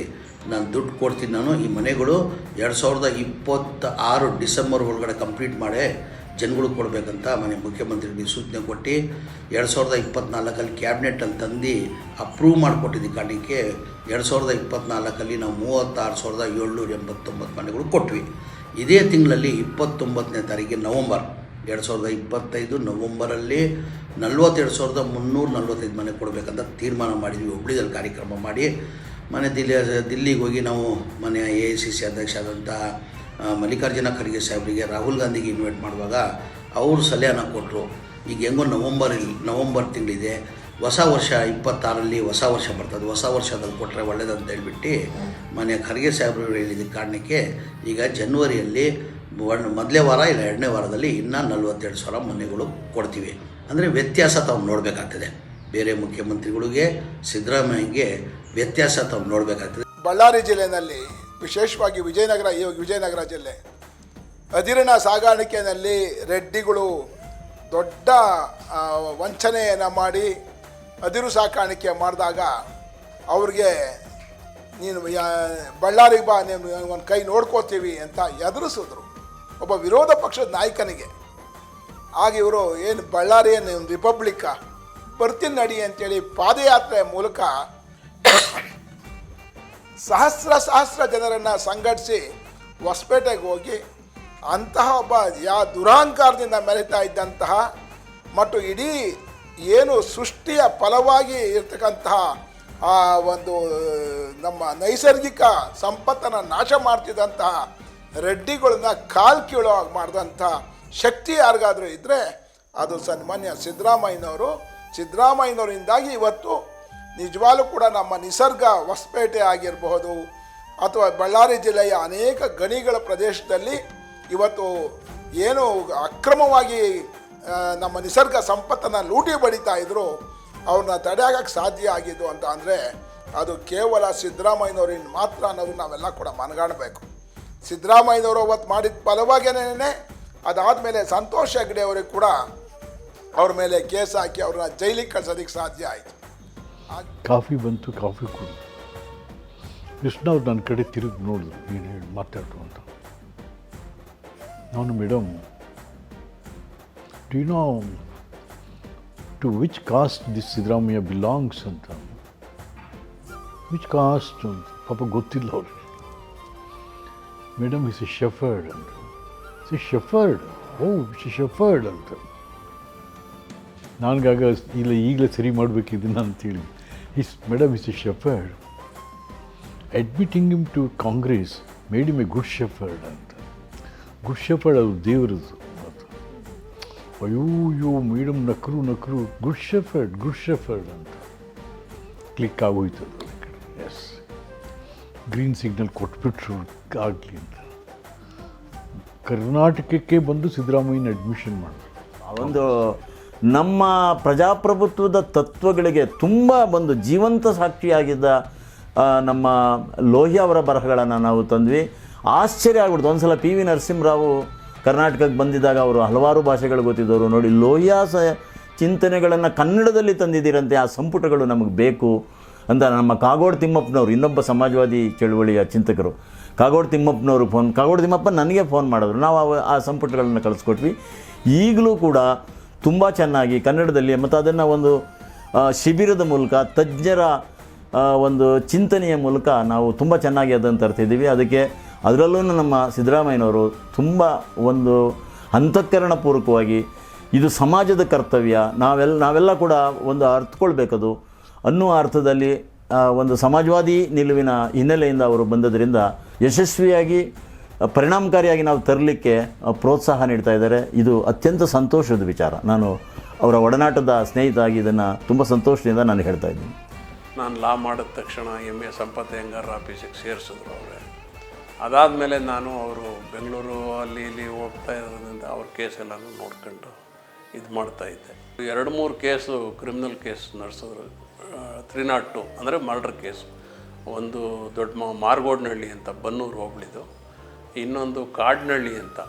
ನಾನು ದುಡ್ಡು ಕೊಡ್ತೀನಿ. ನಾನು ಈ ಮನೆಗಳು 2026 ಡಿಸೆಂಬರ್ ಒಳಗಡೆ ಕಂಪ್ಲೀಟ್ ಮಾಡಿ ಜನಗಳಿಗೆ ಕೊಡಬೇಕಂತ ಮನೆ ಮುಖ್ಯಮಂತ್ರಿಗೆ ಸೂಚನೆ ಕೊಟ್ಟು 2024 ಕ್ಯಾಬಿನೆಟಲ್ಲಿ ತಂದು ಅಪ್ರೂವ್ ಮಾಡಿಕೊಟ್ಟಿದ್ದು ಕಾರಣಕ್ಕೆ 2024 ನಾವು 36,789 ಮನೆಗಳು ಕೊಟ್ವಿ. ಇದೇ ತಿಂಗಳಲ್ಲಿ 29ನೇ ತಾರೀಕಿಗೆ ನವಂಬರ್ 2025 ನವಂಬರಲ್ಲಿ 42,345 ಮನೆ ಕೊಡಬೇಕಂತ ತೀರ್ಮಾನ ಮಾಡಿದ್ವಿ. ಹುಬ್ಳಿದಲ್ಲಿ ಕಾರ್ಯಕ್ರಮ ಮಾಡಿ ದಿಲ್ಲಿಗೆ ಹೋಗಿ ನಾವು ಮನೆಯ AICC ಅಧ್ಯಕ್ಷ ಆದಂಥ ಮಲ್ಲಿಕಾರ್ಜುನ ಖರ್ಗೆ ಸಾಹೇಬರಿಗೆ, ರಾಹುಲ್ ಗಾಂಧಿಗೆ ಇನ್ವೈಟ್ ಮಾಡುವಾಗ ಅವರು ಸಲಹೆಯನ್ನು ಕೊಟ್ಟರು. ಈಗ ಹೆಂಗೋ ನವಂಬರ್ ತಿಂಗಳಿದೆ, ಹೊಸ ವರ್ಷ 26ರಲ್ಲಿ ಹೊಸ ವರ್ಷ ಬರ್ತದೆ, ಹೊಸ ವರ್ಷದಲ್ಲಿ ಕೊಟ್ಟರೆ ಒಳ್ಳೇದಂತ ಹೇಳ್ಬಿಟ್ಟು ಮನೆಯ ಖರ್ಗೆ ಸಾಹೇಬರು ಹೇಳಿದ ಕಾರಣಕ್ಕೆ ಈಗ ಜನವರಿಯಲ್ಲಿ ಮೊದಲೇ ವಾರ ಇಲ್ಲ 2ನೇ ವಾರದಲ್ಲಿ ಇನ್ನೂ 42,000 ಮನೆಗಳು ಕೊಡ್ತೀವಿ. ಅಂದರೆ ವ್ಯತ್ಯಾಸ ತಾವು ನೋಡಬೇಕಾಗ್ತದೆ. ಬೇರೆ ಮುಖ್ಯಮಂತ್ರಿಗಳಿಗೆ, ಸಿದ್ದರಾಮಯ್ಯಗೆ ವ್ಯತ್ಯಾಸ ತಾವು ನೋಡಬೇಕಾಗ್ತದೆ. ಬಳ್ಳಾರಿ ಜಿಲ್ಲೆಯಲ್ಲಿ ವಿಶೇಷವಾಗಿ ವಿಜಯನಗರ ಜಿಲ್ಲೆ ಅದಿರಿನ ಸಾಗಾಣಿಕೆಯಲ್ಲಿ ರೆಡ್ಡಿಗಳು ದೊಡ್ಡ ವಂಚನೆಯನ್ನು ಮಾಡಿ ಅದಿರು ಸಾಕಾಣಿಕೆ ಮಾಡಿದಾಗ ಅವ್ರಿಗೆ ನೀನು ಬಳ್ಳಾರಿಗೆ ಬಾ, ನೀವು ಒಂದು ಕೈ ನೋಡ್ಕೋತೀವಿ ಅಂತ ಎದುರಿಸಿದ್ರು ಒಬ್ಬ ವಿರೋಧ ಪಕ್ಷದ ನಾಯಕನಿಗೆ. ಆಗ ಇವರು ಏನು ಬಳ್ಳಾರಿಯನ್ನು ರಿಪಬ್ಲಿಕ್ಕಾ ಬರ್ತೀನಿ ನಡಿ ಅಂತೇಳಿ ಪಾದಯಾತ್ರೆ ಮೂಲಕ ಸಹಸ್ರ ಜನರನ್ನು ಸಂಘಟಿಸಿ ಹೊಸಪೇಟೆಗೆ ಹೋಗಿ ಅಂತಹ ಒಬ್ಬ ದುರಹಂಕಾರದಿಂದ ಮೆರೀತಾ ಇದ್ದಂತಹ ಮತ್ತು ಇಡೀ ಏನು ಸೃಷ್ಟಿಯ ಫಲವಾಗಿ ಇರ್ತಕ್ಕಂತಹ ಆ ಒಂದು ನಮ್ಮ ನೈಸರ್ಗಿಕ ಸಂಪತ್ತನ್ನು ನಾಶ ಮಾಡ್ತಿದ್ದಂತಹ ರೆಡ್ಡಿಗಳನ್ನ ಕಾಲು ಕೀಳೋ ಮಾಡಿದಂಥ ಶಕ್ತಿ ಯಾರಿಗಾದರೂ ಇದ್ದರೆ ಅದು ಸನ್ಮಾನ್ಯ ಸಿದ್ದರಾಮಯ್ಯನವರಿಂದಾಗಿ ಇವತ್ತು ನಿಜವಾಗ್ಲೂ ಕೂಡ ನಮ್ಮ ನಿಸರ್ಗ ಹೊಸಪೇಟೆ ಆಗಿರಬಹುದು ಅಥವಾ ಬಳ್ಳಾರಿ ಜಿಲ್ಲೆಯ ಅನೇಕ ಗಣಿಗಳ ಪ್ರದೇಶದಲ್ಲಿ ಇವತ್ತು ಏನು ಅಕ್ರಮವಾಗಿ ನಮ್ಮ ನಿಸರ್ಗ ಸಂಪತ್ತನ್ನು ಲೂಟಿ ಬಡಿತಾ ಇದ್ರು, ಅವ್ರನ್ನ ತಡೆಯೋಕ್ಕೆ ಸಾಧ್ಯ ಆಗಿದ್ದು ಅಂತ ಅಂದರೆ ಅದು ಕೇವಲ ಸಿದ್ದರಾಮಯ್ಯನವ್ರಿಂದ ಮಾತ್ರ ಅನ್ನೋದು ನಾವೆಲ್ಲ ಕೂಡ ಮನಗಾಣಬೇಕು. ಸಿದ್ದರಾಮಯ್ಯನವರು ಅವತ್ತು ಮಾಡಿದ ಫಲವಾಗೇನೆ ಅದಾದಮೇಲೆ ಸಂತೋಷ್ ಹೆಗ್ಡೆ ಅವರಿಗೆ ಕೂಡ ಅವ್ರ ಮೇಲೆ ಕೇಸ್ ಹಾಕಿ ಅವ್ರನ್ನ ಜೈಲಿಗೆ ಕಳ್ಸೋದಕ್ಕೆ ಸಾಧ್ಯ ಆಯಿತು. ಕಾಫಿ ಬಂತು, ಕಾಫಿ ಕುಡಿದು ಕೃಷ್ಣ ಅವ್ರು ನನ್ನ ಕಡೆ ತಿರುಗಿ ನೋಡಿದ್ರು, ಏನು ಹೇಳಿ ಮಾತಾಡ್ರು ಅಂತ. ನಾನು madam, do you know to which caste this Siddaramaiah belongs ಅಂತ. ವಿಚ್ ಕಾಸ್ಟ್ ಅಂತ ಪಾಪ ಗೊತ್ತಿಲ್ಲ ಅವ್ರಿಗೆ. ಮೇಡಮ್ ಇಸ್ ಎ ಶೆಫರ್ಡ್ ಅಂತ. ಶೆಫರ್ಡ್, ಶೆಫರ್ಡ್ ಅಂತ. ನನಗಾಗ ಈಗಲೇ ಸರಿ ಮಾಡಬೇಕಿದ್ದೀನಿ ಅಂತೇಳಿ. Madam is a shepherd. Admitting him to Congress made him a good shepherd ಅಂತ. ಗುಡ್ ಶೆಫರ್ಡ್ ಅದು ದೇವರದು ಅಂತ. ಅಯ್ಯೋ ಮೇಡಮ್ ನಕ್ರು ಗುಡ್ ಶೆಫರ್ಡ್ ಅಂತ ಕ್ಲಿಕ್ ಆಗೋಯ್ತು ಅದು. ಎಸ್, ಗ್ರೀನ್ ಸಿಗ್ನಲ್ ಕೊಟ್ಬಿಟ್ರು ಆಗಲಿ ಅಂತ. ಕರ್ನಾಟಕಕ್ಕೆ ಬಂದು ಸಿದ್ದರಾಮಯ್ಯನ ಅಡ್ಮಿಷನ್ ಮಾಡಿದ್ರು. ಒಂದು ನಮ್ಮ ಪ್ರಜಾಪ್ರಭುತ್ವದ ತತ್ವಗಳಿಗೆ ತುಂಬ ಒಂದು ಜೀವಂತ ಸಾಕ್ಷಿಯಾಗಿದ್ದ ನಮ್ಮ ಲೋಹಿಯಾ ಅವರ ಬರಹಗಳನ್ನು ನಾವು ತಂದ್ವಿ. ಆಶ್ಚರ್ಯ ಆಗ್ಬಿಡ್ತು. ಒಂದು ಸಲ ಪಿ ವಿ ನರಸಿಂಹರಾವು ಕರ್ನಾಟಕಕ್ಕೆ ಬಂದಿದ್ದಾಗ ಅವರು ಹಲವಾರು ಭಾಷೆಗಳು ಗೊತ್ತಿದ್ದವರು. ನೋಡಿ, ಲೋಹಿಯಾ ಚಿಂತನೆಗಳನ್ನು ಕನ್ನಡದಲ್ಲಿ ತಂದಿದ್ದೀರಂತೆ, ಆ ಸಂಪುಟಗಳು ನಮಗೆ ಬೇಕು ಅಂತ ನಮ್ಮ ಕಾಗೋಡು ತಿಮ್ಮಪ್ಪನವರು, ಇನ್ನೊಬ್ಬ ಸಮಾಜವಾದಿ ಚಳುವಳಿಯ ಚಿಂತಕರು, ಕಾಗೋಡು ತಿಮ್ಮಪ್ಪನವರು ಕಾಗೋಡು ತಿಮ್ಮಪ್ಪ ನನಗೆ ಫೋನ್ ಮಾಡಿದ್ರು. ನಾವು ಆ ಸಂಪುಟಗಳನ್ನು ಕಳಿಸ್ಕೊಟ್ವಿ. ಈಗಲೂ ಕೂಡ ತುಂಬ ಚೆನ್ನಾಗಿ ಕನ್ನಡದಲ್ಲಿ, ಮತ್ತು ಅದನ್ನು ಒಂದು ಶಿಬಿರದ ಮೂಲಕ, ತಜ್ಞರ ಒಂದು ಚಿಂತನೆಯ ಮೂಲಕ ನಾವು ತುಂಬ ಚೆನ್ನಾಗಿ ಅದನ್ನು ತರ್ತಿದ್ದೀವಿ. ಅದರಲ್ಲೂ ನಮ್ಮ ಸಿದ್ದರಾಮಯ್ಯನವರು ತುಂಬ ಒಂದು ಅಂತಃಕರಣಪೂರ್ವಕವಾಗಿ ಇದು ಸಮಾಜದ ಕರ್ತವ್ಯ, ನಾವೆಲ್ಲ ಕೂಡ ಒಂದು ಅರ್ಥಕೊಳ್ಬೇಕದು ಅನ್ನುವ ಅರ್ಥದಲ್ಲಿ ಒಂದು ಸಮಾಜವಾದಿ ನಿಲುವಿನ ಹಿನ್ನೆಲೆಯಿಂದ ಅವರು ಬಂದದರಿಂದ ಯಶಸ್ವಿಯಾಗಿ ಪರಿಣಾಮಕಾರಿಯಾಗಿ ನಾವು ತರಲಿಕ್ಕೆ ಪ್ರೋತ್ಸಾಹ ನೀಡ್ತಾ ಇದ್ದಾರೆ. ಇದು ಅತ್ಯಂತ ಸಂತೋಷದ ವಿಚಾರ. ನಾನು ಅವರ ಒಡನಾಟದ ಸ್ನೇಹಿತ ಆಗಿ ಇದನ್ನು ತುಂಬ ಸಂತೋಷದಿಂದ ನಾನು ಹೇಳ್ತಾ ಇದ್ದೀನಿ. ನಾನು ಲಾ ಮಾಡಿದ ತಕ್ಷಣ MA ಸಂಪತ್ ಅಯ್ಯಂಗಾರ್ ಆಫೀಸಿಗೆ ಸೇರಿಸಿದ್ರು ಅವರೇ. ಅದಾದಮೇಲೆ ನಾನು ಅವರು ಬೆಂಗಳೂರು ಅಲ್ಲಿ ಇಲ್ಲಿ ಹೋಗ್ತಾ ಇರೋದ್ರಿಂದ ಅವ್ರ ಕೇಸೆಲ್ಲನೂ ನೋಡ್ಕೊಂಡು ಇದು ಮಾಡ್ತಾಯಿದ್ದೆ. 2-3 ಕೇಸು ಕ್ರಿಮಿನಲ್ ಕೇಸ್ ನಡೆಸಿದ್ರು. 302 ಅಂದರೆ ಮರ್ಡರ್ ಕೇಸು. ಒಂದು ದೊಡ್ಡ ಮಾರ್ಗೋಡ್ನಹಳ್ಳಿ ಅಂತ ಬನ್ನೂರು ಹೋಬಳಿದು, ಇನ್ನೊಂದು ಕಾಡ್ನಹಳ್ಳಿ ಅಂತ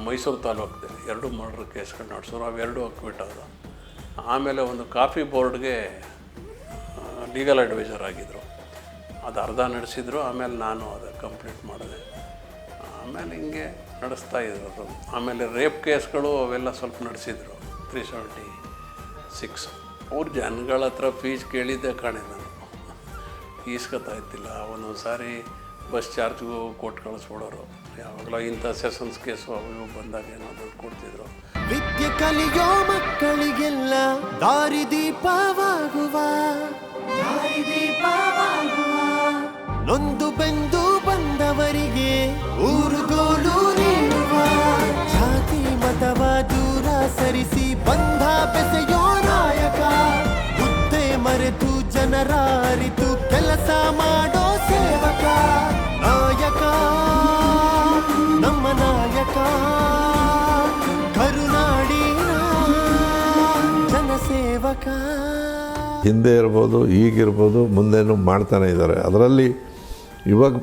ಮೈಸೂರು ತಾಲೂಕದಲ್ಲಿ 2 ಮರ್ಡರ್ ಕೇಸ್ಗಳು ನಡೆಸಿದ್ರು. ಅವೆರಡೂ ಅಕ್ವಿಟ್ ಆದ. ಆಮೇಲೆ ಒಂದು ಕಾಫಿ ಬೋರ್ಡ್ಗೆ ಲೀಗಲ್ ಅಡ್ವೈಸರ್ ಆಗಿದ್ದರು. ಅದು ಅರ್ಧ ನಡೆಸಿದ್ರು. ಆಮೇಲೆ ನಾನು ಅದು ಕಂಪ್ಲೀಟ್ ಮಾಡಿದೆ. ಆಮೇಲೆ ಹಿಂಗೆ ನಡೆಸ್ತಾ ಇದ್ರು. ಆಮೇಲೆ ರೇಪ್ ಕೇಸ್ಗಳು ಅವೆಲ್ಲ ಸ್ವಲ್ಪ ನಡೆಸಿದ್ರು. 376 ಅವ್ರು ಜನಗಳ ಹತ್ರ ಫೀಸ್ ಕೇಳಿದ್ದೆ ಕಾಣೆ. ನಾನು ಈಸ್ಕೊತಾ ಇದ್ದಿಲ್ಲ. ಒಂದೊಂದು ಸಾರಿ ಬಸ್ ಚಾರ್ಜ್ಗೂ ಕೊಟ್ಟು ಕಳಿಸ್ಬಿಡೋರು. ಯಾವಾಗಲೂ ಇಂಥ ಸೆಷನ್ಸ್ ಕೇಸು ಅವು ಬಂದಾಗ ಏನಾದರೂ ಕೊಡ್ತಿದ್ರು. ವಿದ್ಯೆ ಕಲಿಯೋ ಮಕ್ಕಳಿಗೆಲ್ಲ ದಾರಿದೀಪವಾಗುವ ನೊಂದು ಬೆಂದು ಬಂದವರಿಗೆ ಊರುಗೋಲು ನೀಡುವ, ಜಾತಿ ಮತವ ದೂರ ಸರಿಸಿ ಬಂಧ ಬೆಸೆಯೋ ನಾಯಕ, ಹುದ್ದೆ ಮರೆತು ಜನರ ಅರಿತು ಕೆಲಸ ಮಾಡೋ ಸೇವಕ, ನಾಯಕ ನಮ್ಮ ನಾಯಕ, ಕರುನಾಡಿನ ಜನಸೇವಕ. ಹಿಂದೆ ಇರ್ಬೋದು, ಈಗಿರ್ಬೋದು, ಮುಂದೇನು ಮಾಡ್ತಾನೆ ಇದ್ದಾರೆ. ಅದರಲ್ಲಿ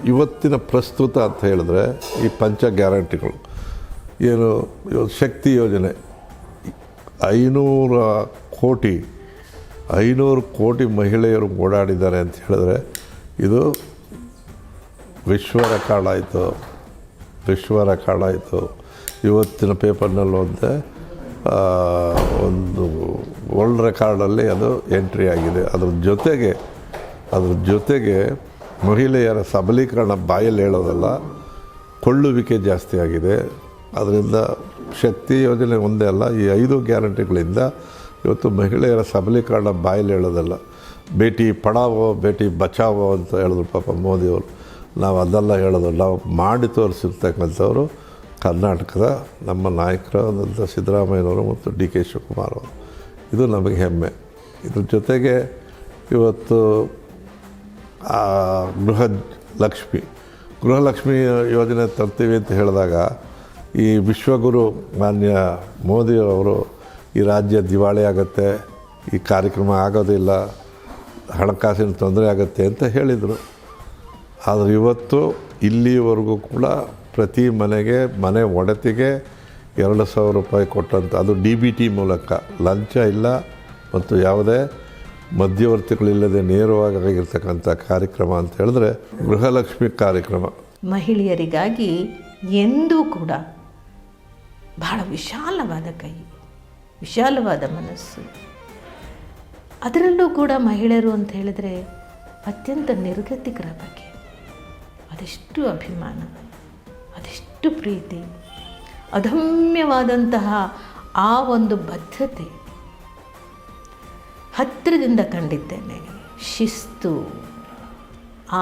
ಇವತ್ತಿನ ಪ್ರಸ್ತುತ ಅಂತ ಹೇಳಿದ್ರೆ ಈ ಪಂಚ ಗ್ಯಾರಂಟಿಗಳು ಏನು, ಶಕ್ತಿ ಯೋಜನೆ 500 ಕೋಟಿ ಮಹಿಳೆಯರು ಓಡಾಡಿದ್ದಾರೆ ಅಂತ ಹೇಳಿದ್ರೆ ಇದು ವಿಶ್ವ ರೆಕಾರ್ಡ್ ಆಯಿತು. ಇವತ್ತಿನ ಪೇಪರ್ನಲ್ಲಿ ಓದಿದೆ, ಒಂದು ವರ್ಲ್ಡ್ ರೆಕಾರ್ಡಲ್ಲಿ ಅದು ಎಂಟ್ರಿ ಆಗಿದೆ. ಅದ್ರ ಜೊತೆಗೆ ಮಹಿಳೆಯರ ಸಬಲೀಕರಣ ಬಾಯಲ್ಲಿ ಹೇಳೋದಲ್ಲ, ಕೊಳ್ಳುವಿಕೆ ಜಾಸ್ತಿ ಆಗಿದೆ. ಅದರಿಂದ ಶಕ್ತಿ ಯೋಜನೆ ಒಂದೇ ಅಲ್ಲ, ಈ 5 ಗ್ಯಾರಂಟಿಗಳಿಂದ ಇವತ್ತು ಮಹಿಳೆಯರ ಸಬಲೀಕರಣ ಬಾಯಲ್ಲಿ ಹೇಳೋದಲ್ಲ. ಬೇಟಿ ಪಡಾವೋ ಬೇಟಿ ಬಚಾವೋ ಅಂತ ಹೇಳಿದ್ರು ಪಾಪ ಮೋದಿಯವರು. ನಾವು ಅದೆಲ್ಲ ಹೇಳೋದು, ನಾವು ಮಾಡಿ ತೋರಿಸಿರ್ತಕ್ಕಂಥವ್ರು ಕರ್ನಾಟಕದ ನಮ್ಮ ನಾಯಕರಾದಂಥ ಸಿದ್ದರಾಮಯ್ಯನವರು ಮತ್ತು DK ಶಿವಕುಮಾರ್ ಅವರು. ಇದು ನಮಗೆ ಹೆಮ್ಮೆ. ಇದ್ರ ಜೊತೆಗೆ ಇವತ್ತು ಗೃಹಲಕ್ಷ್ಮಿ ಯೋಜನೆ ತರ್ತೀವಿ ಅಂತ ಹೇಳಿದಾಗ ಈ ವಿಶ್ವಗುರು ಮಾನ್ಯ ಮೋದಿಯವರು ಈ ರಾಜ್ಯ ದಿವಾಳಿ ಆಗುತ್ತೆ, ಈ ಕಾರ್ಯಕ್ರಮ ಆಗೋದಿಲ್ಲ, ಹಣಕಾಸಿನ ತೊಂದರೆ ಆಗುತ್ತೆ ಅಂತ ಹೇಳಿದರು. ಆದರೆ ಇವತ್ತು ಇಲ್ಲಿವರೆಗೂ ಕೂಡ ಪ್ರತಿ ಮನೆ ಒಡೆತಿಗೆ 2,000 ರೂಪಾಯಿ ಕೊಟ್ಟಂತ, ಅದು DBT ಮೂಲಕ, ಲಂಚ ಇಲ್ಲ ಮತ್ತು ಯಾವುದೇ ಮಧ್ಯವರ್ತಿಗಳಿಲ್ಲದೆ ನೇರವಾಗಿ ಆಗಿರ್ತಕ್ಕಂಥ ಕಾರ್ಯಕ್ರಮ ಅಂತ ಹೇಳಿದ್ರೆ ಗೃಹಲಕ್ಷ್ಮಿ ಕಾರ್ಯಕ್ರಮ. ಮಹಿಳೆಯರಿಗಾಗಿ ಎಂದೂ ಕೂಡ ಬಹಳ ವಿಶಾಲವಾದ ಕೈ, ವಿಶಾಲವಾದ ಮನಸ್ಸು. ಅದರಲ್ಲೂ ಕೂಡ ಮಹಿಳೆಯರು ಅಂತ ಹೇಳಿದ್ರೆ ಅತ್ಯಂತ ನಿರ್ಗತಿಕರ ಬಗ್ಗೆ ಅದೆಷ್ಟು ಅಭಿಮಾನ, ಅದೆಷ್ಟು ಪ್ರೀತಿ, ಅದಮ್ಯವಾದಂತಹ ಆ ಒಂದು ಬದ್ಧತೆ ಹತ್ತಿರದಿಂದ ಕಂಡಿದ್ದೇನೆ. ಶಿಸ್ತು,